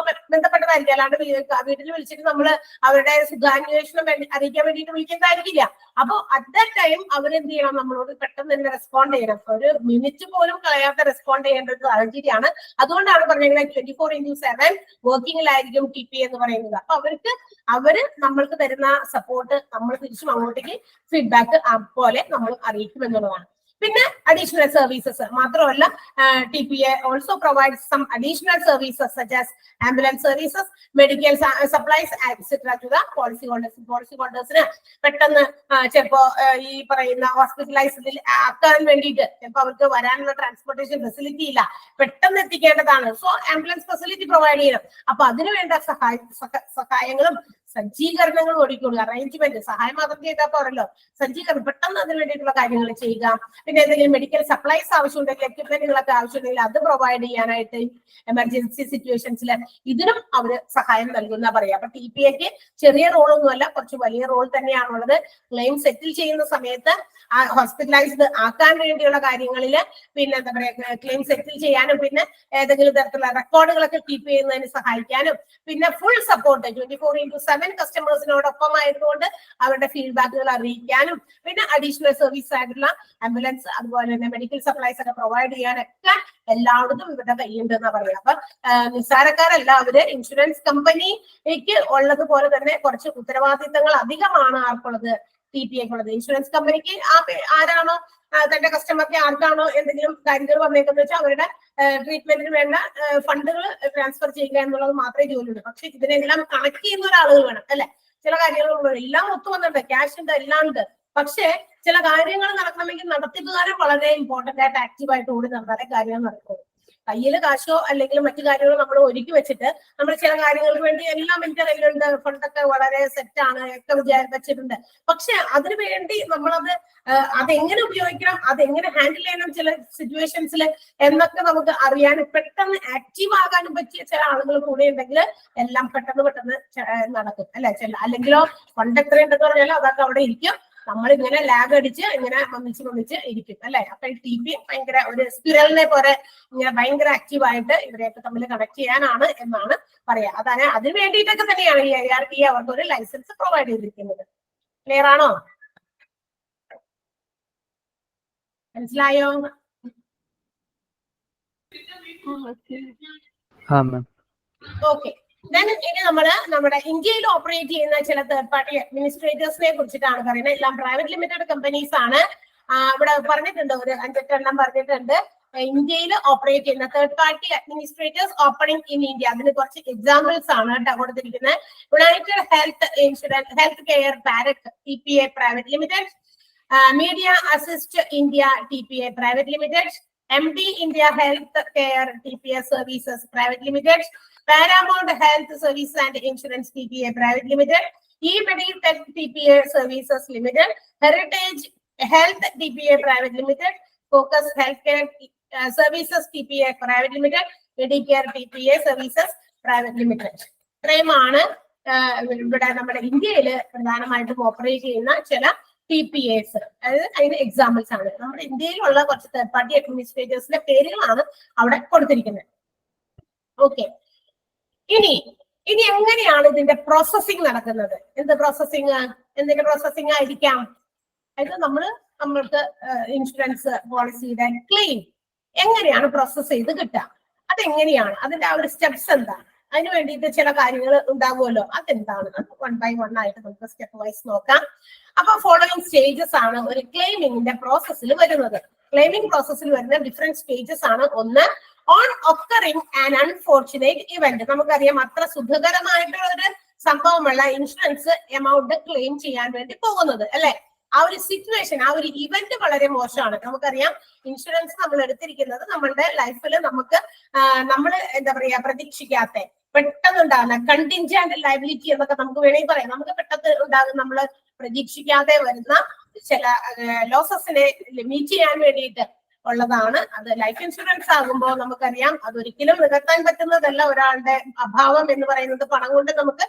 ബന്ധപ്പെട്ടതായിരിക്കും. അല്ലാണ്ട് വീട്ടിൽ വിളിച്ചിട്ട് നമ്മൾ അവരുടെ സുഖാന്വേഷണം അറിയിക്കാൻ വേണ്ടിയിട്ട് വിളിക്കുന്നതായിരിക്കില്ല. അപ്പൊ അറ്റ് ദാറ്റ് ടൈം അവരെന്ത് ചെയ്യണം? നമ്മളോട് പെട്ടെന്ന് തന്നെ റെസ്പോണ്ട് ചെയ്യണം. ഒരു മിനിറ്റ് പോലും കളയാതെ റെസ്പോണ്ട് ചെയ്യേണ്ട ഒരു സാഹചര്യമാണ്. അതുകൊണ്ടാണ് പറഞ്ഞത് 24/7 വർക്കിംഗിലായിരിക്കും TPA എന്ന് പറയുന്നത്. അപ്പൊ അവര് നമ്മൾക്ക് തരുന്ന സപ്പോർട്ട് നമ്മൾ തിരിച്ചും അങ്ങോട്ടേക്ക് ഫീഡ്ബാക്ക് പോലെ നമ്മൾ അറിയിക്കും എന്നുള്ളതാണ്. പിന്നെ അഡീഷണൽ സർവീസസ് മാത്രമല്ല TPA also provides some additional services such as ambulance services, medical supplies, etc. to the policy holders. പെട്ടെന്ന് ചിലപ്പോ ഈ പറയുന്ന ഹോസ്പിറ്റലൈസ്ഡിൽ ആക്കാൻ വേണ്ടിയിട്ട് ചിലപ്പോ അവർക്ക് വരാനുള്ള ട്രാൻസ്പോർട്ടേഷൻ ഫെസിലിറ്റി ഇല്ല, പെട്ടെന്ന് എത്തിക്കേണ്ടതാണ്. സോ ആംബുലൻസ് ഫെസിലിറ്റി പ്രൊവൈഡ് ചെയ്യണം. അപ്പൊ അതിനുവേണ്ട സഹായങ്ങളും സജ്ജീകരണങ്ങളും ഒരുക്കുക. അറേഞ്ച്മെന്റ് സഹായം മാത്രം ചെയ്താൽ പോരല്ലോ, സജ്ജീകരണം പെട്ടെന്ന് അതിന് വേണ്ടിയിട്ടുള്ള കാര്യങ്ങൾ ചെയ്യുക. പിന്നെ എന്തെങ്കിലും മെഡിക്കൽ സപ്ലൈസ് ആവശ്യമുണ്ടെങ്കിൽ, എക്യുപ്മെന്റുകളൊക്കെ ആവശ്യമുണ്ടെങ്കിൽ അത് പ്രൊവൈഡ് ചെയ്യാനായിട്ട് എമർജൻസി സിറ്റുവേഷൻസിൽ ഇതിനും അവര് സഹായം നൽകുന്ന പറയാം. അപ്പൊ TPAക്ക് ചെറിയ റോളൊന്നുമല്ല, കുറച്ച് വലിയ റോൾ തന്നെയാണുള്ളത്. ക്ലെയിം സെറ്റിൽ ചെയ്യുന്ന സമയത്ത് ഹോസ്പിറ്റലൈസ്ഡ് ആക്കാൻ വേണ്ടിയുള്ള കാര്യങ്ങളിൽ, പിന്നെ എന്താ പറയാ ക്ലെയിം സെറ്റിൽ ചെയ്യാനും, പിന്നെ ഏതെങ്കിലും തരത്തിലുള്ള റെക്കോർഡുകളൊക്കെ കീപ്പ് ചെയ്യുന്നതിന് സഹായിക്കാനും, പിന്നെ ഫുൾ സപ്പോർട്ട് 24/7 കസ്റ്റമേഴ്സിനോടൊപ്പം ആയതുകൊണ്ട് അവരുടെ ഫീഡ്ബാക്കുകൾ അറിയിക്കാനും, പിന്നെ അഡീഷണൽ സർവീസ് ആയിട്ടുള്ള ആംബുലൻസ് അതുപോലെ തന്നെ മെഡിക്കൽ സപ്ലൈസ് ഒക്കെ പ്രൊവൈഡ് ചെയ്യാനൊക്കെ എല്ലായിടത്തും ഇവരുടെ കയ്യുണ്ടെന്നാ പറയാം. അപ്പൊ നിസ്സാരക്കാരല്ല അവര്. ഇൻഷുറൻസ് കമ്പനിക്ക് ഉള്ളതുപോലെ തന്നെ കുറച്ച് ഉത്തരവാദിത്തങ്ങൾ അധികമാണ് ആർക്കുള്ളത്, TPAക്കുള്ളത്. ഇൻഷുറൻസ് കമ്പനിക്ക് ആരാണോ തന്റെ കസ്റ്റമർക്ക് ആർക്കാണോ എന്തെങ്കിലും കാര്യങ്ങൾ വന്നേക്കെന്ന് വെച്ചാൽ അവരുടെ ട്രീറ്റ്മെന്റിന് വേണ്ട ഫണ്ടുകൾ ട്രാൻസ്ഫർ ചെയ്യുക എന്നുള്ളത് മാത്രമേ ജോലിയുള്ളൂ. പക്ഷെ ഇതിനെല്ലാം കണക്ട് ചെയ്യുന്ന ഒരാളുകൾ വേണം അല്ലെ. ചില കാര്യങ്ങൾ എല്ലാം ഒത്തു വന്നിട്ടുണ്ട്, ക്യാഷ് ഉണ്ട്, എല്ലാം ഉണ്ട്. പക്ഷെ ചില കാര്യങ്ങൾ നടക്കണമെങ്കിൽ നടത്തിപ്പുകാരൻ വളരെ ഇമ്പോർട്ടന്റ് ആയിട്ട് ആക്റ്റീവായിട്ട് ഓടി നടന്നാലേ കാര്യങ്ങൾ നടക്കുള്ളൂ. കയ്യിൽ കാശോ അല്ലെങ്കിൽ മറ്റു കാര്യങ്ങളോ നമ്മൾ ഒരുക്കി വെച്ചിട്ട് നമ്മൾ ചില കാര്യങ്ങൾക്ക് വേണ്ടി എല്ലാം എന്റെ കയ്യിലുണ്ട്, ഫണ്ടൊക്കെ വളരെ സെറ്റാണ് ഒക്കെ വെച്ചിട്ടുണ്ട്, പക്ഷെ അതിനു വേണ്ടി നമ്മളത് അതെങ്ങനെ ഉപയോഗിക്കണം, അതെങ്ങനെ ഹാൻഡിൽ ചെയ്യണം ചില സിറ്റുവേഷൻസിൽ എന്നൊക്കെ നമുക്ക് അറിയാനും പെട്ടെന്ന് ആക്റ്റീവ് ആകാനും പറ്റിയ ചില ആളുകൾ കൂടെ ഉണ്ടെങ്കിൽ എല്ലാം പെട്ടെന്ന് നടക്കും അല്ലെ. അല്ലെങ്കിലോ ഫണ്ട് എത്രയുണ്ടെന്ന് പറഞ്ഞാലും അതൊക്കെ അവിടെ ഇരിക്കും, നമ്മളിങ്ങനെ ലാഗ് അടിച്ച് ഇങ്ങനെ വന്നിച്ച് ഇരിക്കും അല്ലെ. അപ്പൊ TP ഭയങ്കര ഒരു സ്പിരലിനെ പോലെ ഇങ്ങനെ ഭയങ്കര ആക്റ്റീവായിട്ട് ഇവരെയൊക്കെ തമ്മിൽ കണക്ട് ചെയ്യാനാണ് എന്നാണ് പറയാ. അതാണ് അതിന് വേണ്ടിയിട്ടൊക്കെ തന്നെയാണ് ഈ IRDA അവർക്ക് ഒരു ലൈസൻസ് പ്രൊവൈഡ് ചെയ്തിരിക്കുന്നത്. ക്ലിയർ ആണോ? മനസ്സിലായോ? ഓക്കെ. ഇനി നമ്മുടെ ഇന്ത്യയിൽ ഓപ്പറേറ്റ് ചെയ്യുന്ന ചില തേർഡ് പാർട്ടി അഡ്മിനിസ്ട്രേറ്റേഴ്സിനെ കുറിച്ചിട്ടാണ് പറയുന്നത്. എല്ലാം പ്രൈവറ്റ് ലിമിറ്റഡ് കമ്പനീസ് ആണ്. ഇവിടെ പറഞ്ഞിട്ടുണ്ട്, ഒരു 5-8 പറഞ്ഞിട്ടുണ്ട്. ഇന്ത്യയിൽ ഓപ്പറേറ്റ് ചെയ്യുന്ന third party administrators opening in India. അതിന് കുറച്ച് എക്സാമ്പിൾസ് ആണ് കേട്ടോ കൊടുത്തിരിക്കുന്നത്. യുണൈറ്റഡ് ഹെൽത്ത് കെയർ പാരക് TPA private limited, media assist India TPA private limited, MD India Health Care TPA Services Private Limited, Paramount Health Services and Insurance TPA Private Limited, eMeditech TPA Services Limited, Heritage Health TPA Private Limited, Focus Healthcare Services TPA Private Limited, Medicare TPA Services Private Limited. ഇത്രയുമാണ് ഇവിടെ നമ്മുടെ ഇന്ത്യയിൽ പ്രധാനമായിട്ടും operate ചെയ്യുന്ന ചില TPAs. അതായത് അതിന് examples ആണ്. നമ്മുടെ ഇന്ത്യയിലുള്ള കുറച്ച് തേർഡ് പാർട്ടി അഡ്മിനിസ്ട്രേറ്റേഴ്സിന്റെ പേരുകളാണ് അവിടെ കൊടുത്തിരിക്കുന്നത്. ഓക്കെ. ഇനി എങ്ങനെയാണ് ഇതിന്റെ പ്രോസസ്സിംഗ് നടക്കുന്നത്? എന്തിന്റെ പ്രോസസ്സിംഗ് ആയിരിക്കാം? അതായത് നമ്മൾക്ക് ഇൻഷുറൻസ് പോളിസിയുടെ ക്ലെയിം എങ്ങനെയാണ് പ്രോസസ് ചെയ്ത് കിട്ടുക, അതെങ്ങനെയാണ്, അതിന്റെ ആ ഒരു സ്റ്റെപ്സ് എന്താണ്, അതിന് വേണ്ടിയിട്ട് ചില കാര്യങ്ങൾ ഉണ്ടാകുമല്ലോ, അതെന്താണ്? അത് 1 by 1 ആയിട്ട് നമുക്ക് സ്റ്റെപ്പ് വൈസ് നോക്കാം. അപ്പൊ ഫോളോയിങ് സ്റ്റേജസ് ആണ് ഒരു ക്ലെയിമിങ്ങിന്റെ പ്രോസസ്സിൽ വരുന്നത്. ക്ലെയിമിംഗ് പ്രോസസ്സിൽ വരുന്ന ഡിഫറെന്റ് സ്റ്റേജസ് ആണ്. ഒന്ന്, on occurring an unfortunate event. നമുക്കറിയാം അത്ര സുഖകരമായിട്ടുള്ള ഒരു സംഭവമല്ല ഇൻഷുറൻസ് എമൗണ്ട് ക്ലെയിം ചെയ്യാൻ വേണ്ടി പോകുന്നത് അല്ലെ. ആ ഒരു സിറ്റുവേഷൻ, ആ ഒരു ഇവന്റ് വളരെ മോശമാണ്. നമുക്കറിയാം ഇൻഷുറൻസ് നമ്മൾ എടുത്തിരിക്കുന്നത് നമ്മളുടെ ലൈഫിൽ നമ്മൾ എന്താ പറയാ പ്രതീക്ഷിക്കാത്ത പെട്ടെന്നുണ്ടാകുന്ന കണ്ടിൻജന്റ് ലയബിലിറ്റി എന്നൊക്കെ നമുക്ക് വേണമെങ്കിൽ പറയാം. നമുക്ക് പെട്ടെന്ന് ഉണ്ടാകുന്ന നമ്മൾ പ്രതീക്ഷിക്കാതെ വരുന്ന ചില ലോസസിനെ മീറ്റ് ചെയ്യാൻ വേണ്ടിയിട്ട് ഉള്ളതാണ്. അത് ലൈഫ് ഇൻഷുറൻസ് ആകുമ്പോൾ നമുക്കറിയാം അതൊരിക്കലും നികത്താൻ പറ്റുന്നതല്ല. ഒരാളുടെ അഭാവം എന്ന് പറയുന്നത് പണം കൊണ്ട് നമുക്ക്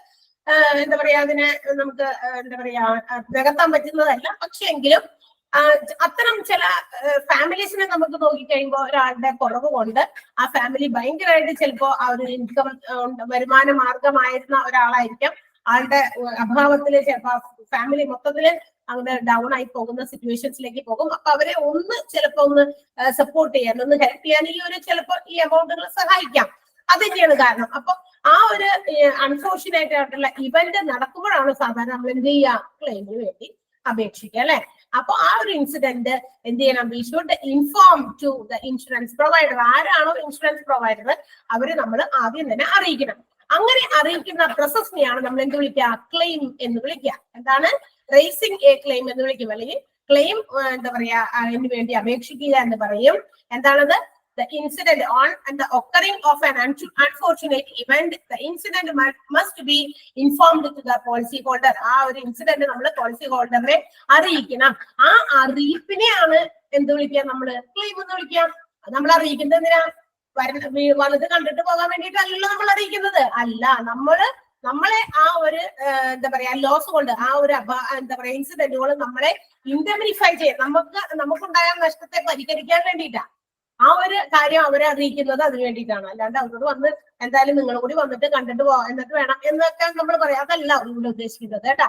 എന്താ പറയാ അതിനെ നമുക്ക് എന്താ പറയാ നികത്താൻ പറ്റുന്നതല്ല. പക്ഷെ എങ്കിലും അത്തരം ചില ഫാമിലീസിനെ നമുക്ക് നോക്കിക്കഴിയുമ്പോൾ ഒരാളുടെ കുറവ് കൊണ്ട് ആ ഫാമിലി ഭയങ്കരമായിട്ട് ചിലപ്പോ ആ ഒരു ഇൻകം വരുമാന മാർഗമായിരുന്ന ഒരാളായിരിക്കാം. ആളുടെ അഭാവത്തില് ചിലപ്പോ ഫാമിലി മൊത്തത്തില് അങ്ങനെ ഡൗൺ ആയി പോകുന്ന സിറ്റുവേഷൻസിലേക്ക് പോകും. അപ്പൊ അവരെ ചിലപ്പോ ഒന്ന് സപ്പോർട്ട് ചെയ്യാൻ, ഒന്ന് ഹെൽപ്പ് ചെയ്യാൻ ചിലപ്പോ ഈ എമൗണ്ടുകൾ സഹായിക്കാം. അതൊക്കെയാണ് കാരണം. അപ്പൊ ആ ഒരു അൺഫോർച്ചുനേറ്റ് ആയിട്ടുള്ള ഇവന്റ് നടക്കുമ്പോഴാണ് സാധാരണ നമ്മൾ എന്ത് ചെയ്യുക, ക്ലെയിമിന് വേണ്ടി അപേക്ഷിക്കുക അല്ലെ. അപ്പൊ ആ ഒരു ഇൻസിഡന്റ് എന്ത് ചെയ്യണം? We should inform to the insurance provider. ആരാണോ ഇൻഷുറൻസ് പ്രൊവൈഡർ അവര് നമ്മൾ ആദ്യം തന്നെ അറിയിക്കണം. അങ്ങനെ അറിയിക്കുന്ന പ്രോസസ്സിനെയാണ് നമ്മൾ എന്ത് വിളിക്കുക? ക്ലെയിം എന്ന് വിളിക്കുക. എന്താണ്? റേസിംഗ് എ ക്ലെയിം എന്ന് വിളിക്കും, അല്ലെങ്കിൽ ക്ലെയിം എന്താ പറയാ അതിന് വേണ്ടി അപേക്ഷിക്കുക എന്ന് പറയും. എന്താണത്? The incident on and the occurring of an unfortunate event, the incident must be informed to the policy holder. ആ ഒരു ഇൻസിഡന്റ് നമ്മൾ പോളിസി ഹോൾഡറിനെ അറിയിക്കണം. ആ അറിയിപ്പിനെയാണ് എന്ത് വിളിക്കുക? നമ്മള് ക്ലെയിം എന്ന് വിളിക്കുക. നമ്മൾ അറിയിക്കുന്നത് എന്തിനാ? വന്നത് കണ്ടിട്ട് പോകാൻ വേണ്ടിയിട്ടല്ലല്ലോ നമ്മൾ അറിയിക്കുന്നത്. അല്ല, നമ്മളെ ആ ഒരു എന്താ പറയാ ലോസ് കൊണ്ട്, ആ ഒരു എന്താ പറയാ ഇൻസിഡന്റുകൾ നമ്മളെ ഇൻഡെമിനിഫൈ ചെയ്യാൻ, നമുക്കുണ്ടായ നഷ്ടത്തെ പരിഹരിക്കാൻ വേണ്ടിയിട്ടാ ആ ഒരു കാര്യം അവരെ അറിയിക്കുന്നത്. അതിന് വേണ്ടിയിട്ടാണ്. അല്ലാണ്ട് അവരോട് വന്ന് എന്തായാലും നിങ്ങളും കൂടി വന്നിട്ട് കണ്ടിട്ട് പോവാം എന്നിട്ട് വേണം എന്നൊക്കെ നമ്മൾ പറയാം. അതല്ല അവരോട് ഉദ്ദേശിക്കുന്നത് കേട്ടാ.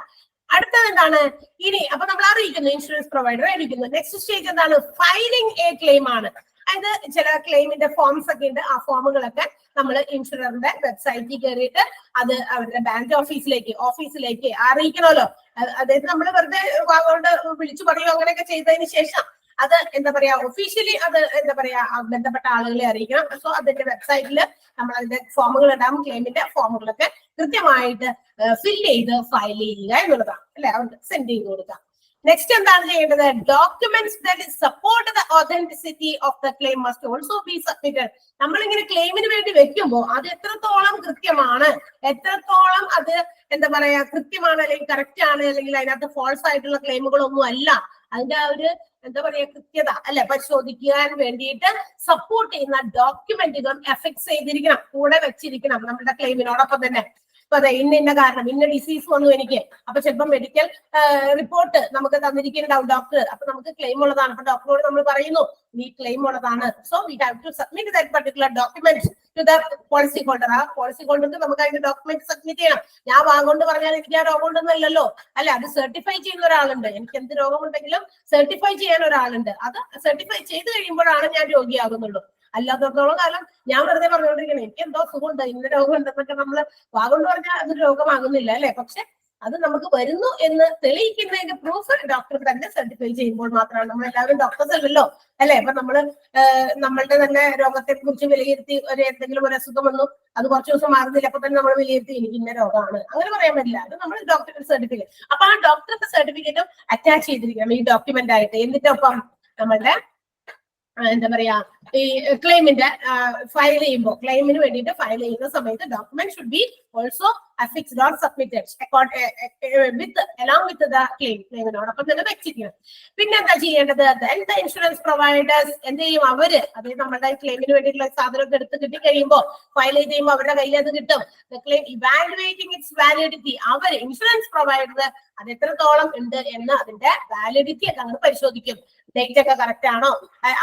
അടുത്തത് എന്താണ്? ഇനി അപ്പൊ നമ്മൾ അറിയിക്കുന്നു, ഇൻഷുറൻസ് പ്രൊവൈഡർ അറിയിക്കുന്നു. നെക്സ്റ്റ് സ്റ്റേജ് എന്താണ്? ഫയലിംഗ് എ ക്ലെയിം ആണ്. അതായത് ചില ക്ലെയിമിന്റെ ഫോംസ് ഒക്കെ ഉണ്ട്. ആ ഫോമുകളൊക്കെ നമ്മൾ ഇൻഷുററിന്റെ വെബ്സൈറ്റിൽ കയറിയിട്ട് അത് അവരുടെ ബാങ്ക് ഓഫീസിലേക്ക് അറിയിക്കണമല്ലോ. അതായത് നമ്മൾ വെറുതെ കൊണ്ട് വിളിച്ചു പറയുകയോ അങ്ങനെയൊക്കെ ചെയ്തതിന് ശേഷം അത് എന്താ പറയാ ഒഫീഷ്യലി അത് എന്താ പറയാ ബന്ധപ്പെട്ട ആളുകളെ അറിയിക്കണം. സോ അതിന്റെ വെബ്സൈറ്റിൽ നമ്മൾ അതിന്റെ ഫോമുകൾ ഉണ്ടാകും. ക്ലെയിമിന്റെ ഫോമുകളൊക്കെ കൃത്യമായിട്ട് ഫില്ല് ചെയ്ത് ഫയൽ ചെയ്യുക എന്നുള്ളതാണ് അല്ലെ, അവർക്ക് സെൻഡ് ചെയ്ത് കൊടുക്കാം. നെക്സ്റ്റ് എന്താണ് ചെയ്യേണ്ടത്? Documents that support the authenticity of the claim must also be submitted. നമ്മളിങ്ങനെ ക്ലെയിമിന് വേണ്ടി വെക്കുമ്പോൾ അത് എത്രത്തോളം കൃത്യമാണ്, എത്രത്തോളം അത് എന്താ പറയാ കൃത്യമാണ്, അല്ലെങ്കിൽ കറക്റ്റ് ആണ്, അല്ലെങ്കിൽ അതിനകത്ത് ഫോൾസ് ആയിട്ടുള്ള ക്ലെയിമുകളൊന്നും അല്ല, അതിന്റെ ആ ഒരു എന്താ പറയാ കൃത്യത അല്ലെ പരിശോധിക്കാൻ വേണ്ടിയിട്ട് സപ്പോർട്ട് ചെയ്യുന്ന ഡോക്യുമെന്റുകൾ എഫിക്സ് ചെയ്തിരിക്കണം, കൂടെ വെച്ചിരിക്കണം നമ്മുടെ ക്ലെയിമിനോടൊപ്പം തന്നെ. ഇപ്പൊ അതെ ഇന്ന കാരണം ഇന്ന ഡിസീസ് വന്നു എനിക്ക്, അപ്പൊ ചിലപ്പോൾ മെഡിക്കൽ റിപ്പോർട്ട് നമുക്ക് തന്നിരിക്കുന്നുണ്ടാവും ഡോക്ടർ. അപ്പൊ നമുക്ക് ക്ലെയിം ഉള്ളതാണ്. അപ്പൊ ഡോക്ടറോട് നമ്മൾ പറയുന്നു ഈ ക്ലെയിം ഉള്ളതാണ്. So we have to submit that particular document to the policy holder. ആ പോളിസി ഹോൾഡർക്ക് നമുക്ക് അതിന്റെ ഡോക്യുമെന്റ് സബ്മിറ്റ് ചെയ്യണം. ഞാൻ വാങ്ങോണ്ട് പറഞ്ഞാൽ എനിക്ക് ആ രോഗം ഉണ്ടെന്നല്ലല്ലോ, അല്ലെ, അത് സർട്ടിഫൈ ചെയ്യുന്ന ഒരാളുണ്ട്. എനിക്ക് എന്ത് രോഗമുണ്ടെങ്കിലും സർട്ടിഫൈ ചെയ്യാൻ ഒരാളുണ്ട്. അത് സർട്ടിഫൈ ചെയ്ത് കഴിയുമ്പോഴാണ് ഞാൻ രോഗിയാകുന്നുള്ളൂ. അല്ലാത്തടത്തോളം കാലം ഞാൻ വെറുതെ പറഞ്ഞുകൊണ്ടിരിക്കണം എനിക്ക് എന്തോ സുഖമുണ്ട്, ഇന്ന രോഗം ഉണ്ടെന്നൊക്കെ നമ്മള് വാഗോണ്ട് പറഞ്ഞാൽ അത് രോഗമാകുന്നില്ല അല്ലെ. പക്ഷെ അത് നമുക്ക് വരുന്നു എന്ന് തെളിയിക്കുന്നതിന്റെ പ്രൂഫ് ഡോക്ടർ തന്നെ സർട്ടിഫൈ ചെയ്യുമ്പോൾ മാത്രമാണ്. നമ്മളെല്ലാവരും ഡോക്ടേഴ്സ് അല്ലല്ലോ അല്ലെ. അപ്പൊ നമ്മളുടെ തന്നെ രോഗത്തെ കുറിച്ച് വിലയിരുത്തി എന്തെങ്കിലും ഒരു അസുഖം വന്നു, അത് കുറച്ച് ദിവസം മാറുന്നില്ല, അപ്പൊ തന്നെ നമ്മൾ വിലയിരുത്തി എനിക്ക് ഇന്ന രോഗമാണ് അങ്ങനെ പറയാൻ പറ്റില്ല. അത് നമ്മൾ ഡോക്ടറുടെ സർട്ടിഫിക്കറ്റ്. അപ്പൊ ആ ഡോക്ടറുടെ സർട്ടിഫിക്കറ്റും അറ്റാച്ച് ചെയ്തിരിക്കണം ഈ ഡോക്യുമെന്റ് ആയിട്ട്. എന്നിട്ട് ഒപ്പം നമ്മളുടെ എന്താ പറയാ ഈ ക്ലെയിമിന്റെ ഫയൽ ചെയ്യുമ്പോൾ, ക്ലെയിമിന് വേണ്ടിയിട്ട് ഫയൽ ചെയ്യുന്ന സമയത്ത് document should be also affixed or submitted along with the ക്ലെയിമിനോടൊപ്പം തന്നെ വെച്ചിരിക്കണം. പിന്നെ എന്താ ചെയ്യേണ്ടത്? the insurance providers എന്ത് ചെയ്യും? അവര് അതായത് നമ്മുടെ ക്ലെയിമിന് വേണ്ടിയിട്ടുള്ള സാധനമൊക്കെ എടുത്ത് കിട്ടി കഴിയുമ്പോൾ ഫയൽ ചെയ്ത് കഴിയുമ്പോൾ അവരുടെ കയ്യിൽ അത് കിട്ടും. Claim evaluating it's validity. അവര് ഇൻഷുറൻസ് പ്രൊവൈഡർ അത് എത്രത്തോളം ഉണ്ട് എന്ന് അതിന്റെ വാലിഡിറ്റി ഒക്കെ അങ്ങനെ പരിശോധിക്കും. ഡേറ്റ് ഒക്കെ കറക്റ്റ് ആണോ,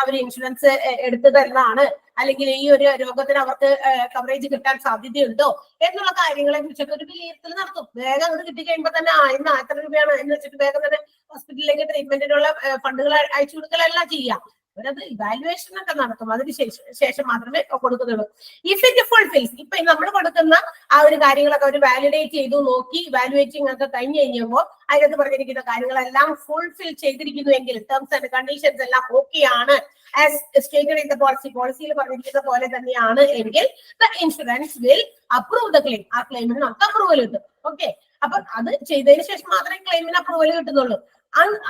അവർ ഇൻഷുറൻസ് എടുത്തു തരുന്നതാണ്, അല്ലെങ്കിൽ ഈ ഒരു രോഗത്തിന് അവർക്ക് കവറേജ് കിട്ടാൻ സാധ്യതയുണ്ടോ എന്നുള്ള കാര്യങ്ങളെ കുറിച്ചൊക്കെ ഒരു വിലയിരുത്തൽ നടത്തും. വേഗം അത് കിട്ടിക്കഴിയുമ്പോൾ തന്നെ ഇന്ന് എത്ര രൂപയാണ് എന്ന് വെച്ചിട്ട് വേഗം തന്നെ ഹോസ്പിറ്റലിലേക്ക് ട്രീറ്റ്മെന്റിനുള്ള ഫണ്ടുകൾ അയച്ചു കൊടുക്കലല്ല ചെയ്യാം. അവരത് ഇവാലുവേഷൻ ഒക്കെ നടത്തും. അതിന് ശേഷം മാത്രമേ കൊടുക്കുന്നുള്ളൂ. ഇഫ് ഇറ്റ് ഫുൾഫിൽസ്, ഇപ്പൊ നമ്മൾ കൊടുക്കുന്ന ആ ഒരു കാര്യങ്ങളൊക്കെ അവർ വാലിഡേറ്റ് ചെയ്തു നോക്കി, ഇവാലുവേറ്റിംഗ് ഒക്കെ കഴിഞ്ഞ് കഴിഞ്ഞപ്പോൾ അതിനകത്ത് പറഞ്ഞിരിക്കുന്ന കാര്യങ്ങളെല്ലാം ഫുൾഫിൽ ചെയ്തിരിക്കുന്നുവെങ്കിൽ, ടേംസ് ആൻഡ് കണ്ടീഷൻസ് എല്ലാം ഓക്കെയാണ് ആസ് സ്റ്റേറ്റഡ് ഇൻ ദ പോളിസിയിൽ പറഞ്ഞിരിക്കുന്ന പോലെ തന്നെയാണ് എങ്കിൽ the insurance will approve the claim. ആ ക്ലെയിമിന് നമുക്ക് അപ്രൂവൽ കിട്ടും. ഓക്കെ, അപ്പൊ അത് ചെയ്തതിന് ശേഷം മാത്രമേ ക്ലെയിമിന് അപ്രൂവൽ കിട്ടുന്നുള്ളൂ.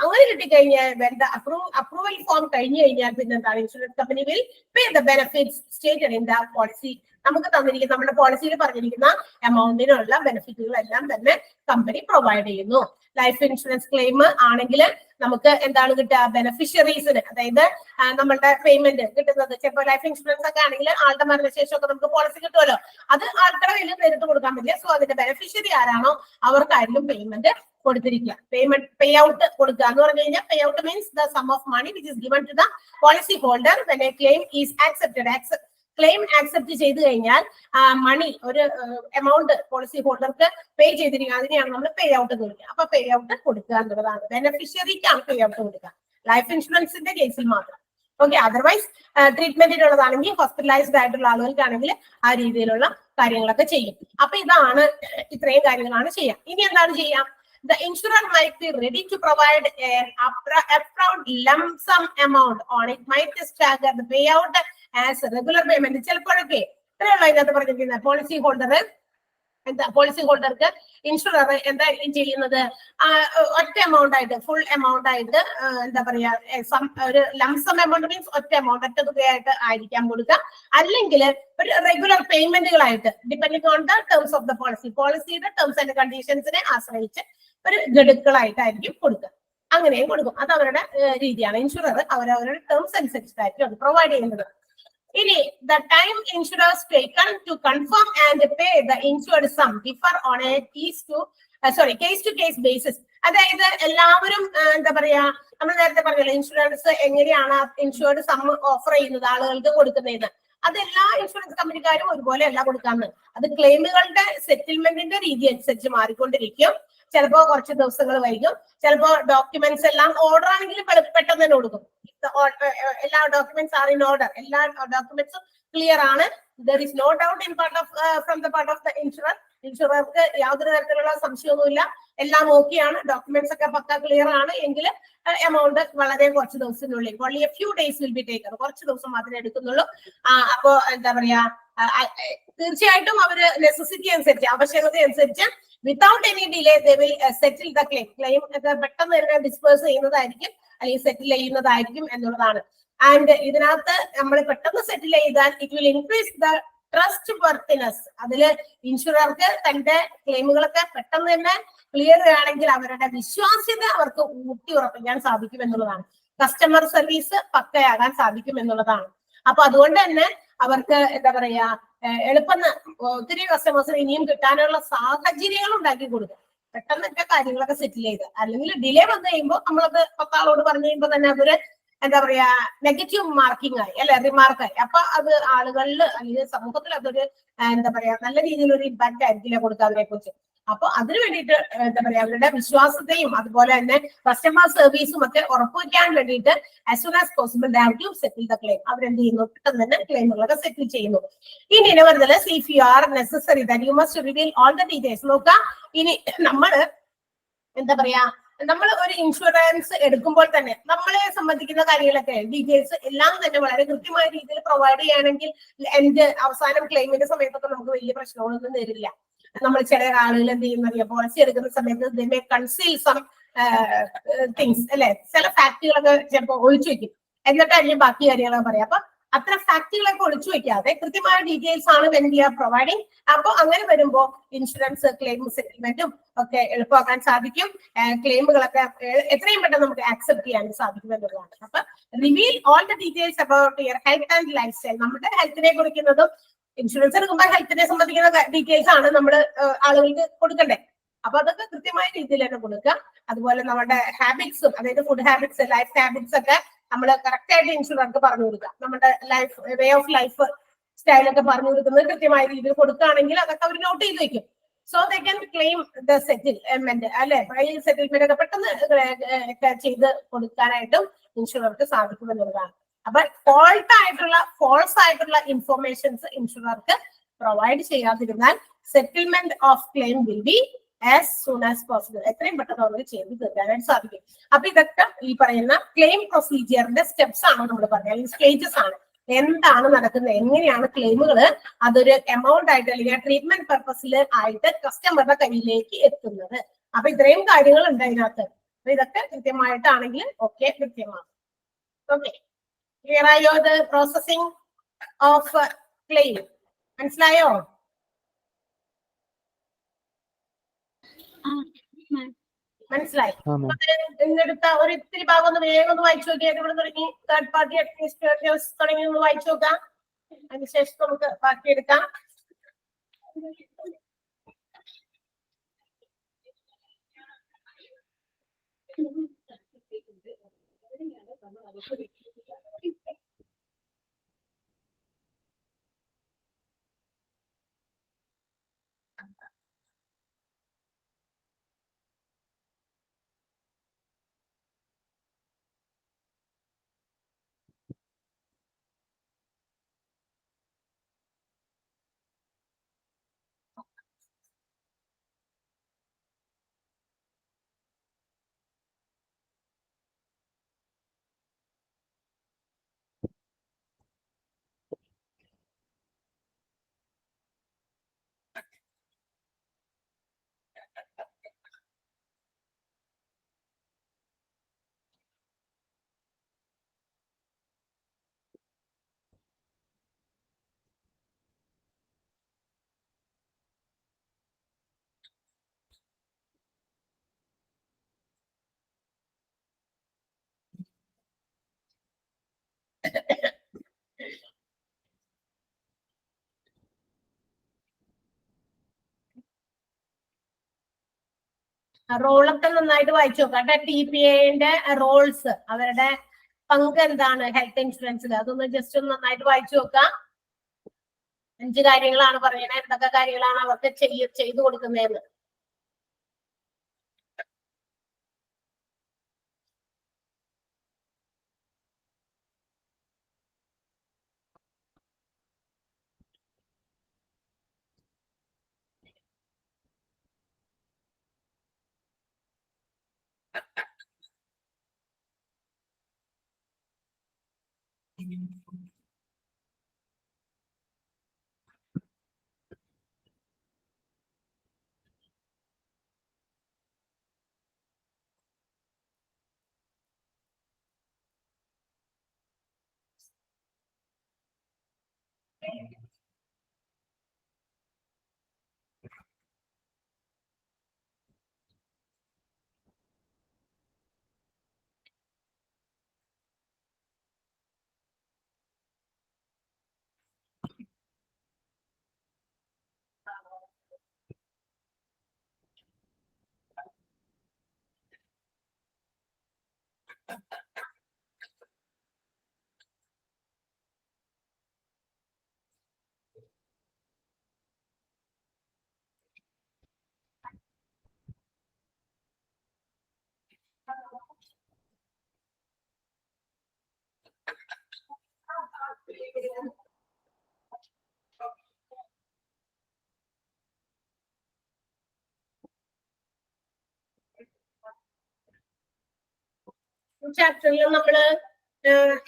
അങ്ങനെ കിട്ടിക്കഴിഞ്ഞാൽ അപ്രൂവൽ ഫോം കഴിഞ്ഞു കഴിഞ്ഞാൽ പിന്നെ എന്താണ്? Insurance company will pay the benefits stated in the policy. നമുക്ക് തന്നിരിക്കുന്ന നമ്മുടെ പോളിസിയിൽ പറഞ്ഞിരിക്കുന്ന എമൗണ്ടിനുള്ള ബെനിഫിറ്റുകളെല്ലാം തന്നെ കമ്പനി പ്രൊവൈഡ് ചെയ്യുന്നു. ലൈഫ് ഇൻഷുറൻസ് ക്ലെയിം ആണെങ്കിൽ നമുക്ക് എന്താണ് കിട്ടുക? ബെനിഫിഷ്യറീസിന്, അതായത് നമ്മളുടെ പേയ്മെന്റ് കിട്ടുന്നത് ചിലപ്പോൾ ലൈഫ് ഇൻഷുറൻസ് ഒക്കെ ആണെങ്കിൽ ആളുടെ മരണശേഷം ഒക്കെ നമുക്ക് പോളിസി കിട്ടുമല്ലോ, അത് ആൾക്കാരുടെ കയ്യിൽ നേരിട്ട് കൊടുക്കാൻ പറ്റില്ല. സോ അതിന്റെ ബെനിഫിഷ്യറി ആരാണോ അവർക്കായിരിക്കും പേയ്മെന്റ് കൊടുത്തിരിക്കുക. പേ ഔട്ട് കൊടുക്കുക എന്ന് പറഞ്ഞു കഴിഞ്ഞാൽ pay out means the sum of money which is given to the policy holder when a claim is accepted. Claim accept ചെയ്ത് കഴിഞ്ഞാൽ മണി ഒരു എമൗണ്ട് പോളിസി ഹോൾഡർക്ക് പേ ചെയ്തിരിക്കുക, അതിനെയാണ് നമ്മൾ പേ ഔട്ട് എന്ന് വിളിക്കുക. അപ്പൊ പേ ഔട്ട് കൊടുക്കുക എന്നുള്ളതാണ്. ബെനിഫിഷ്യറിക്കാണ് പേ ഔട്ട് കൊടുക്കുക ലൈഫ് ഇൻഷുറൻസിന്റെ കേസിൽ മാത്രം. ഓക്കെ, അതർവൈസ് ട്രീറ്റ്മെന്റിനുള്ളതാണെങ്കിൽ ഹോസ്പിറ്റലൈസ്ഡ് ആയിട്ടുള്ള ആളുകൾക്കാണെങ്കിൽ ആ രീതിയിലുള്ള കാര്യങ്ങളൊക്കെ ചെയ്യും. അപ്പൊ ഇത്രയും കാര്യങ്ങളാണ് ചെയ്യാം. ഇനി എന്താണ് ചെയ്യാം? the insurer might be ready to provide an upfront lump sum amount, or it might stagger the payout as a regular payment. ചിലപ്പോഴൊക്കെ ഇത്രയുള്ള ഇതിനകത്ത് പറഞ്ഞിരിക്കുന്നത് പോളിസി ഹോൾഡർ എന്താ പോളിസി ഹോൾഡർക്ക് ഇൻഷുറർ എന്തായിരിക്കും ചെയ്യുന്നത്, ഒറ്റ എമൗണ്ട് ആയിട്ട് ഫുൾ എമൗണ്ട് ആയിട്ട് എന്താ പറയാ ഒരു ലംസം എമൗണ്ട് മീൻസ് ഒറ്റ എമൗണ്ട് ഒറ്റ തുകയായിട്ട് ആയിരിക്കാം കൊടുക്കുക, അല്ലെങ്കിൽ ഒരു റെഗുലർ പേയ്മെന്റുകളായിട്ട് depending on the terms of the policy, പോളിസിയുടെ ടേംസ് ആൻഡ് കണ്ടീഷൻസിനെ ആശ്രയിച്ച് ഒരു ഗഡുക്കളായിട്ടായിരിക്കും കൊടുക്കുക. അങ്ങനെയും കൊടുക്കും. അത് അവരുടെ രീതിയാണ്. ഇൻഷുറർ അവരവരുടെ ടേംസ് അനുസരിച്ചിട്ടായിരിക്കും അത് പ്രൊവൈഡ് ചെയ്യുന്നത്. ഇനി the time insurers taken to confirm and pay the insured sum differ on a case to case basis. അതായത് എല്ലാവരും എന്താ പറയാ, നമ്മൾ നേരത്തെ പറഞ്ഞല്ലോ ഇൻഷുറൻസ് എങ്ങനെയാണ് ഇൻഷുർഡ് സം ഓഫർ ചെയ്യുന്നത് ആളുകൾക്ക് കൊടുക്കുന്നതെന്ന്. അത് എല്ലാ ഇൻഷുറൻസ് കമ്പനിക്കാരും ഒരുപോലെ അല്ല കൊടുക്കാന്ന്. അത് ക്ലെയിമുകളുടെ സെറ്റിൽമെന്റിന്റെ രീതി അനുസരിച്ച് മാറിക്കൊണ്ടിരിക്കും. ചിലപ്പോ കുറച്ച് ദിവസങ്ങൾ വൈകും, ചിലപ്പോ ഡോക്യുമെന്റ്സ് എല്ലാം ഓർഡർ ആണെങ്കിലും പെട്ടെന്ന് തന്നെ കൊടുക്കും. എല്ലാ ഡോക്യുമെന്റ്സ് ആർ ഇൻ ഓർഡർ, എല്ലാ ഡോക്യുമെന്റ്സും ക്ലിയർ ആണ്. There is no doubt in part of from the part of the insurer. ഇൻഷുറർക്ക് യാതൊരു തരത്തിലുള്ള സംശയമൊന്നുമില്ല, എല്ലാം ഓക്കെയാണ്, ഡോക്യുമെന്റ്സ് ഒക്കെ പക്ക ക്ലിയർ ആണ് എങ്കിൽ എമൗണ്ട് വളരെ കുറച്ച് ദിവസത്തിനുള്ളിൽ, only a few days will be taken, കുറച്ച് ദിവസം മാത്രമേ എടുക്കുന്നുള്ളൂ. അപ്പോ എന്താ പറയാ, തീർച്ചയായിട്ടും അവര് നെസസിറ്റി അനുസരിച്ച്, ആവശ്യകത അനുസരിച്ച് without any delay they will settle the claim. Claim ഒക്കെ പെട്ടെന്ന് തന്നെ ഡിസ്പേഴ്സ് ചെയ്യുന്നതായിരിക്കും അല്ലെങ്കിൽ സെറ്റിൽ ചെയ്യുന്നതായിരിക്കും എന്നുള്ളതാണ്. ആൻഡ് ഇതിനകത്ത് നമ്മൾ പെട്ടെന്ന് സെറ്റിൽ ചെയ്താൽ it will increase the trust worthiness. അതില് ഇൻഷുറർക്ക് തന്റെ ക്ലെയിമുകളൊക്കെ പെട്ടെന്ന് തന്നെ ക്ലിയർ ആണെങ്കിൽ അവരുടെ വിശ്വാസ്യത അവർക്ക് ഊട്ടി ഉറപ്പിക്കാൻ സാധിക്കും എന്നുള്ളതാണ്. കസ്റ്റമർ സർവീസ് പക്കയാകാൻ സാധിക്കും എന്നുള്ളതാണ്. അപ്പൊ അതുകൊണ്ട് തന്നെ അവർക്ക് എന്താ പറയാ, എളുപ്പം ഒത്തിരി കസ്റ്റമേഴ്സിന് ഇനിയും കിട്ടാനുള്ള സാഹചര്യങ്ങൾ ഉണ്ടാക്കി കൊടുക്കും. പെട്ടെന്നൊക്കെ കാര്യങ്ങളൊക്കെ സെറ്റിൽ ചെയ്ത്, അല്ലെങ്കിൽ ഡിലേ വന്നു കഴിയുമ്പോൾ നമ്മളത് 10 ആളോട് പറഞ്ഞു കഴിയുമ്പോൾ തന്നെ അവര് എന്താ പറയാ നെഗറ്റീവ് മാർക്കിംഗ് ആയി, അല്ലെ, റിമാർക്കായി. അപ്പൊ അത് ആളുകളിൽ അല്ലെങ്കിൽ സമൂഹത്തിൽ അതൊരു എന്താ പറയാ നല്ല രീതിയിൽ ഒരു ഇമ്പാക്ട് ആയിരിക്കില്ല കൊടുക്കുക അതിനെ കുറിച്ച്. അപ്പൊ അതിനു വേണ്ടിയിട്ട് എന്താ പറയാ അവരുടെ വിശ്വാസതയും അതുപോലെ തന്നെ കസ്റ്റമർ സർവീസും ഒക്കെ ഉറപ്പുവയ്ക്കാൻ വേണ്ടിയിട്ട് as soon as possible they have to settle the claim. അവരെന്ത് ചെയ്യുന്നു, പെട്ടെന്ന് തന്നെ ക്ലെയിമുകളൊക്കെ സെറ്റിൽ ചെയ്യുന്നു. ഇനി nevertheless if you are necessary that you must reveal all the details. നോക്കാം, ഇനി നമ്മള് എന്താ പറയാ, നമ്മൾ ഒരു ഇൻഷുറൻസ് എടുക്കുമ്പോൾ തന്നെ നമ്മളെ സംബന്ധിക്കുന്ന കാര്യങ്ങളൊക്കെ ഡീറ്റെയിൽസ് എല്ലാം തന്നെ വളരെ കൃത്യമായ രീതിയിൽ പ്രൊവൈഡ് ചെയ്യുകയാണെങ്കിൽ എന്റെ അവസാനം ക്ലെയിമിന്റെ സമയത്തൊക്കെ നമുക്ക് വലിയ പ്രശ്നങ്ങളൊന്നും വരില്ല. നമ്മൾ ചില ആളുകൾ എന്ത് ചെയ്യുന്ന പോളിസി എടുക്കുന്ന സമയത്ത് കൺസീൽ സം തിങ്സ്, അല്ലെ, ചില ഫാക്ടുകളൊക്കെ ചിലപ്പോൾ ഒളിച്ചു വെക്കും, എന്നിട്ടായിരിക്കും ബാക്കി കാര്യങ്ങളൊക്കെ പറയാം. അപ്പൊ അത്ര ഫാക്ടുകളൊക്കെ ഒളിച്ചു വെക്കാതെ കൃത്യമായ ഡീറ്റെയിൽസ് ആണ് വെൻ പ്രൊവൈഡിങ്. അപ്പൊ അങ്ങനെ വരുമ്പോൾ ഇൻഷുറൻസ് ക്ലെയിം സെറ്റിൽമെന്റും ഒക്കെ എളുപ്പമാക്കാൻ സാധിക്കും. ക്ലെയിമുകളൊക്കെ എത്രയും പെട്ടെന്ന് നമുക്ക് ആക്സെപ്റ്റ് ചെയ്യാൻ സാധിക്കും എന്നുള്ളതാണ്. അപ്പൊ reveal all the details about your health and life style. നമ്മുടെ ഹെൽത്തിനെ കുറിക്കുന്നതും ഇൻഷുറൻസ് എടുക്കുമ്പോൾ ഹെൽത്തിനെ സംബന്ധിക്കുന്ന ഡീറ്റെയിൽസ് ആണ് നമ്മൾ ആളുകൾക്ക് കൊടുക്കണ്ടേ. അപ്പൊ അതൊക്കെ കൃത്യമായ രീതിയിൽ തന്നെ കൊടുക്കുക. അതുപോലെ നമ്മുടെ ഹാബിറ്റ്സും, അതായത് ഫുഡ് ഹാബിറ്റ്സ്, ലൈഫ് ഹാബിറ്റ്സ് ഒക്കെ നമ്മൾ കറക്റ്റ് ആയിട്ട് ഇൻഷുറർക്ക് പറഞ്ഞു കൊടുക്കുക. നമ്മുടെ ലൈഫ് വേ ഓഫ് ലൈഫ് സ്റ്റൈലൊക്കെ പറഞ്ഞു കൊടുക്കുന്നത് കൃത്യമായ രീതിയിൽ കൊടുക്കുകയാണെങ്കിൽ അതൊക്കെ അവർ നോട്ട് ചെയ്ത് വെക്കും. So they can claim the settlement, അല്ലെ, ഈ സെറ്റിൽമെന്റ് ഒക്കെ പെട്ടെന്ന് ചെയ്ത് കൊടുക്കാനായിട്ടും ഇൻഷുറർക്ക് സാധിക്കും എന്നുള്ളതാണ്. അപ്പൊ ഫോൾസ് ആയിട്ടുള്ള ഇൻഫോർമേഷൻസ് ഇൻഷുറർക്ക് പ്രൊവൈഡ് ചെയ്യാതിരുന്നാൽ settlement of claim will be as soon as possible. എത്രയും പെട്ടെന്ന് അവർക്ക് ചെയ്ത് തീർക്കാനായിട്ട് സാധിക്കും. അപ്പൊ ഇതൊക്കെ ഈ പറയുന്ന ക്ലെയിം പ്രൊസീജിയറിന്റെ സ്റ്റെപ്സ് ആണ് നമ്മൾ പറയുന്നത്, അല്ലെങ്കിൽ സ്റ്റേജസ് ആണ്. എന്താണ് നടക്കുന്നത്, എങ്ങനെയാണ് ക്ലെയിമുകൾ അതൊരു എമൗണ്ട് ആയിട്ട് അല്ലെങ്കിൽ ട്രീറ്റ്മെന്റ് പർപ്പസിൽ ആയിട്ട് കസ്റ്റമറുടെ കയ്യിലേക്ക് എത്തുന്നത്. അപ്പൊ ഇത്രയും കാര്യങ്ങൾ ഉണ്ട് അതിനകത്ത്. അപ്പൊ ഇതൊക്കെ കൃത്യമായിട്ടാണെങ്കിൽ ഓക്കെ, കൃത്യമാണ്. ഓക്കെ, ക്ലിയർ ആയോ ദ പ്രോസസിംഗ് ഓഫ് ക്ലെയിം? മനസ്സിലായോ? മനസ്സിലായി? ഇന്നെടുത്ത ഒരു ഇത്തിരി ഭാഗം ഒന്ന് വേഗം ഒന്ന് വായിച്ചു നോക്കിയാൽ ഇവിടെ തുടങ്ങി തേർഡ് പാർട്ടി അഡ്മിനിസ്ട്രേറ്റേഴ്സ് തുടങ്ങി ഒന്ന് വായിച്ചു നോക്കാം. അതിനുശേഷം നമുക്ക് ബാക്കി എടുക്കാം. റോളൊക്കെ നന്നായിട്ട് വായിച്ചു നോക്കാം. TPA റോൾസ്, അവരുടെ പങ്ക് എന്താണ് ഹെൽത്ത് ഇൻഷുറൻസിൽ, അതൊന്ന് ജസ്റ്റ് ഒന്ന് നന്നായിട്ട് വായിച്ചു നോക്കാം. 5 കാര്യങ്ങളാണ് പറയുന്നത്, എന്തൊക്കെ കാര്യങ്ങളാണ് അവർക്ക് ചെയ്തു കൊടുക്കുന്നതെന്ന്. ചാപ്റ്ററിൽ നമ്മള്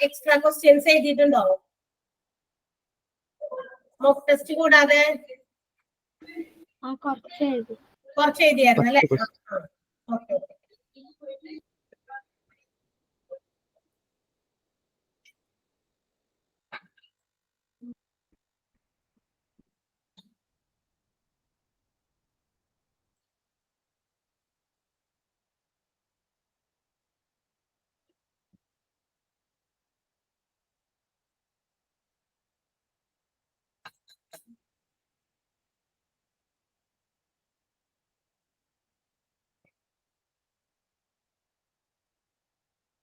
എക്സ്ട്രാ ക്വസ്റ്റ്യൻസ് എഴുതിയിട്ടുണ്ടോ? മോക്ക് ടെസ്റ്റ് കൂടാതെ കുറച്ച് എഴുതിയായിരുന്നു അല്ലെ? ഓക്കെ.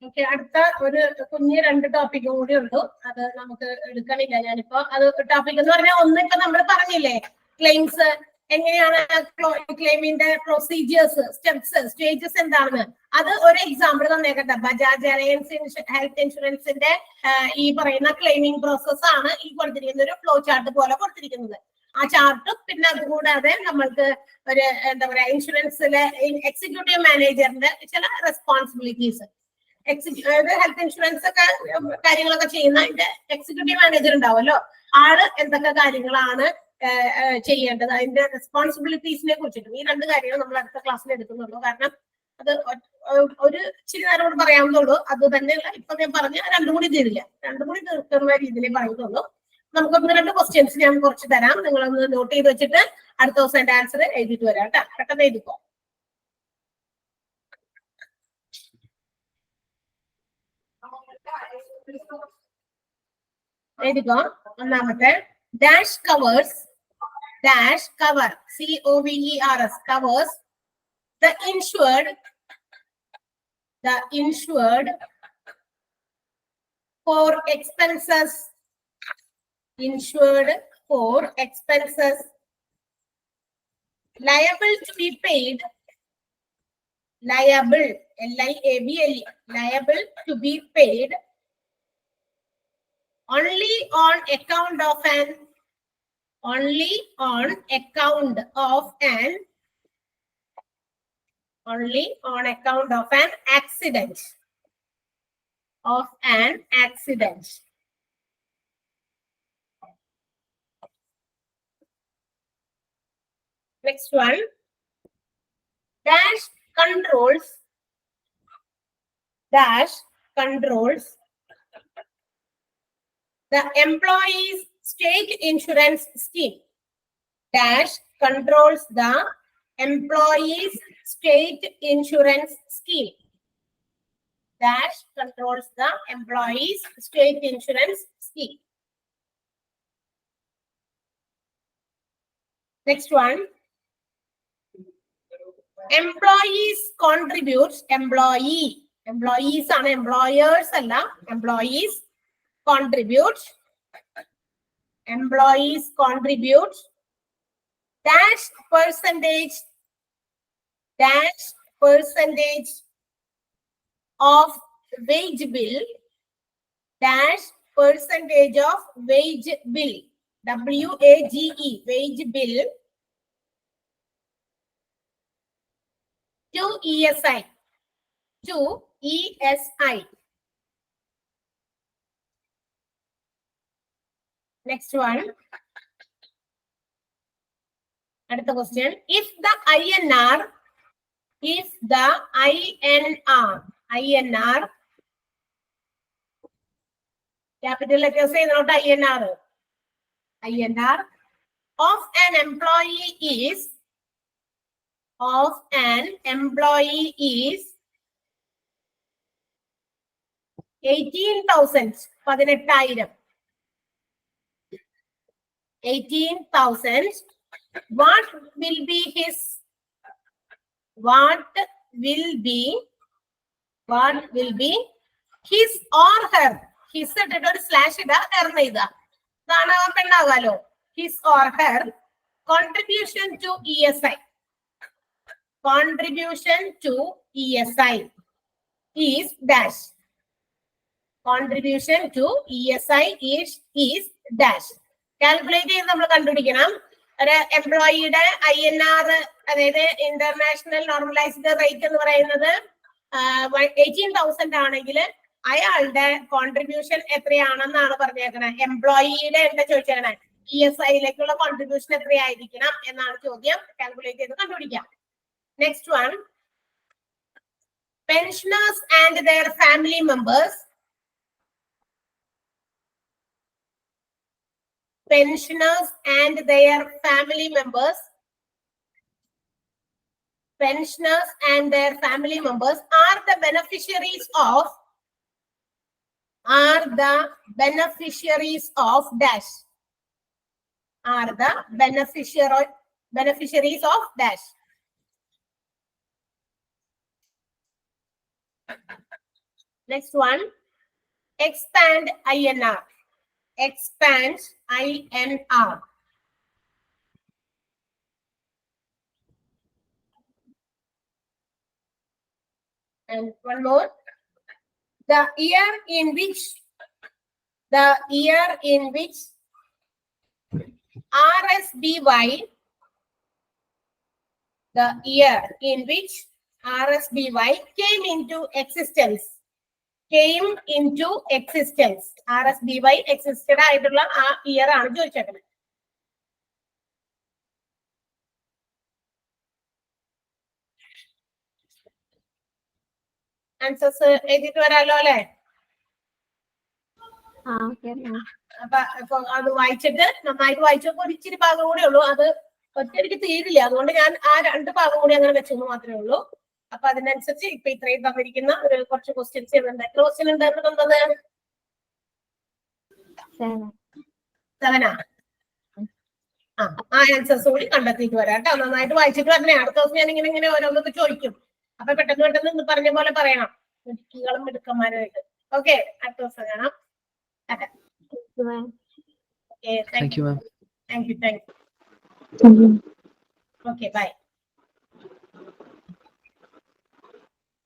ഓക്കെ, അടുത്ത ഒരു കുഞ്ഞ് 2 ടോപ്പിക്കും കൂടി ഉണ്ട്, അത് നമുക്ക് എടുക്കണില്ല ഞാനിപ്പോ. അത് ടോപ്പിക് എന്ന് പറഞ്ഞാൽ ഒന്ന് ഇപ്പൊ നമ്മൾ പറഞ്ഞില്ലേ, ക്ലെയിംസ് എങ്ങനെയാണ്, ക്ലെയിമിന്റെ പ്രൊസീജിയേഴ്സ്, സ്റ്റെപ്സ്, സ്റ്റേജസ് എന്താണെന്ന്. അത് ഒരു എക്സാമ്പിൾ തന്നേക്കട്ടെ. ബജാജ് അലയൻസ് ഹെൽത്ത് ഇൻഷുറൻസിന്റെ ഈ പറയുന്ന ക്ലെയിമിംഗ് പ്രോസസ് ആണ് ഈ കൊടുത്തിരിക്കുന്ന ഒരു ഫ്ലോ ചാർട്ട് പോലെ കൊടുത്തിരിക്കുന്നത്. ആ ചാർട്ടും പിന്നെ അതുകൂടാതെ നമ്മൾക്ക് ഒരു എന്താ പറയാ, ഇൻഷുറൻസിലെ എക്സിക്യൂട്ടീവ് മാനേജറിന്റെ ചില റെസ്പോൺസിബിലിറ്റീസ്, ഹെൽത്ത് ഇൻഷുറൻസ് ഒക്കെ കാര്യങ്ങളൊക്കെ ചെയ്യുന്ന എക്സിക്യൂട്ടീവ് മാനേജർ ഉണ്ടാവുമല്ലോ, ആള് എന്തൊക്കെ കാര്യങ്ങളാണ് ചെയ്യേണ്ടത്, അതിന്റെ റെസ്പോൺസിബിലിറ്റീസിനെ കുറിച്ചിട്ടും. ഈ 2 കാര്യങ്ങൾ നമ്മൾ അടുത്ത ക്ലാസ്സിൽ എടുക്കുന്നുള്ളൂ. കാരണം അത് ഒരു ഇച്ചിരി നേരം കൂടി പറയാവുന്നുള്ളൂ. അത് തന്നെ ഇപ്പൊ ഞാൻ പറഞ്ഞ 2 കൂടി തീരില്ല, 2 കൂടി തീർക്കുന്ന രീതിയിലേ പറയുന്നുള്ളൂ. നമുക്കൊന്ന് 2 ക്വസ്റ്റ്യൻസ് ഞാൻ കുറച്ച് തരാം, നിങ്ങളൊന്ന് നോട്ട് ചെയ്ത് വെച്ചിട്ട് അടുത്ത ദിവസം എന്റെ ആൻസർ എഴുതിയിട്ട് വരാം കേട്ടോ. പെട്ടെന്ന് എഴുതിക്കോ. എഴുതിക്കോ. ഒന്നാമത്തെ, dash covers, dash cover, COVERS, covers the insured for expenses, liable to be paid, liable, LIABLE, liable to be paid only on account of an accident. Next one, dash controls the employees' state insurance scheme. Dash controls the employees' state insurance scheme. dash controls the employees' state insurance scheme. Next one. Employees contributes. Employees are employers alla. Employees contribute. Employees contribute dash percentage of wage bill dash percentage of wage bill WAGE wage bill to ESI Next one. Another question. If the INR capital letters say not INR of an employee is 18,000 18,000 what will be his or her his slash his or her contribution to ESI is dash. Contribution to ESI is dash. Calculate ചെയ്ത് നമ്മൾ കണ്ടുപിടിക്കണം. ഒരു എംപ്ലോയിയുടെ INR അതായത് international normalised rate എന്ന് പറയുന്നത് 18,000 ആണെങ്കിൽ അയാളുടെ contribution എത്രയാണെന്നാണ് പറഞ്ഞേക്കണത്. എംപ്ലോയിയുടെ എന്താ ചോദിച്ചേക്കണേ, ESIയിലേക്കുള്ള കോൺട്രിബ്യൂഷൻ എത്രയായിരിക്കണം എന്നാണ് ചോദ്യം. കാൽക്കുലേറ്റ് ചെയ്ത് കണ്ടുപിടിക്കാം. Next one. Pensioners and their family members. Pensioners and their family members. Pensioners and their family members are the beneficiaries of dash. Are the beneficiaries of dash. Next one. Expand INR. Expand INR. And one more. The year in which RSBY came into existence. RSBY existed ആയിട്ടുള്ള ആ year ആണ് ചോദിച്ചേക്കുന്നത്. Answers എഴുതിയിട്ട് വരാലോ അല്ലെ? അപ്പൊ അത് വായിച്ചിട്ട് നന്നായിട്ട് വായിച്ചപ്പോ ഒരു ഇച്ചിരി ഭാഗം കൂടെ ഉള്ളൂ. അത് ഒറ്റയ്ക്ക് തീരില്ല. അതുകൊണ്ട് ഞാൻ ആ 2 ഭാഗം കൂടി അങ്ങനെ വെച്ചെന്ന് മാത്രമേ ഉള്ളൂ. അപ്പൊ അതിനനുസരിച്ച് ഇപ്പൊ ഇത്രയും തന്നിരിക്കുന്ന ഒരു കുറച്ച് ക്വസ്റ്റ്യൻസ് ഉണ്ട്. എത്ര ക്വസ്റ്റ്യൻ ഉണ്ടായിരുന്നു തന്നത്? 7 ആ ആൻസേഴ്സ് കൂടി കണ്ടെത്തിയിട്ട് വരാം കേട്ടോ. നന്നായിട്ട് വായിച്ചിട്ട് വരണേ. അടുത്ത ദിവസം ഞാൻ ഇങ്ങനെ ഓരോന്നൊക്കെ ചോദിക്കും. അപ്പൊ പെട്ടെന്ന് പറഞ്ഞ പോലെ പറയണം. മിടുക്കികളും മിടുക്കന്മാരുമായിട്ട്. ഓക്കെ, അടുത്ത ദിവസം കാണാം. Thank you. Okay, bye.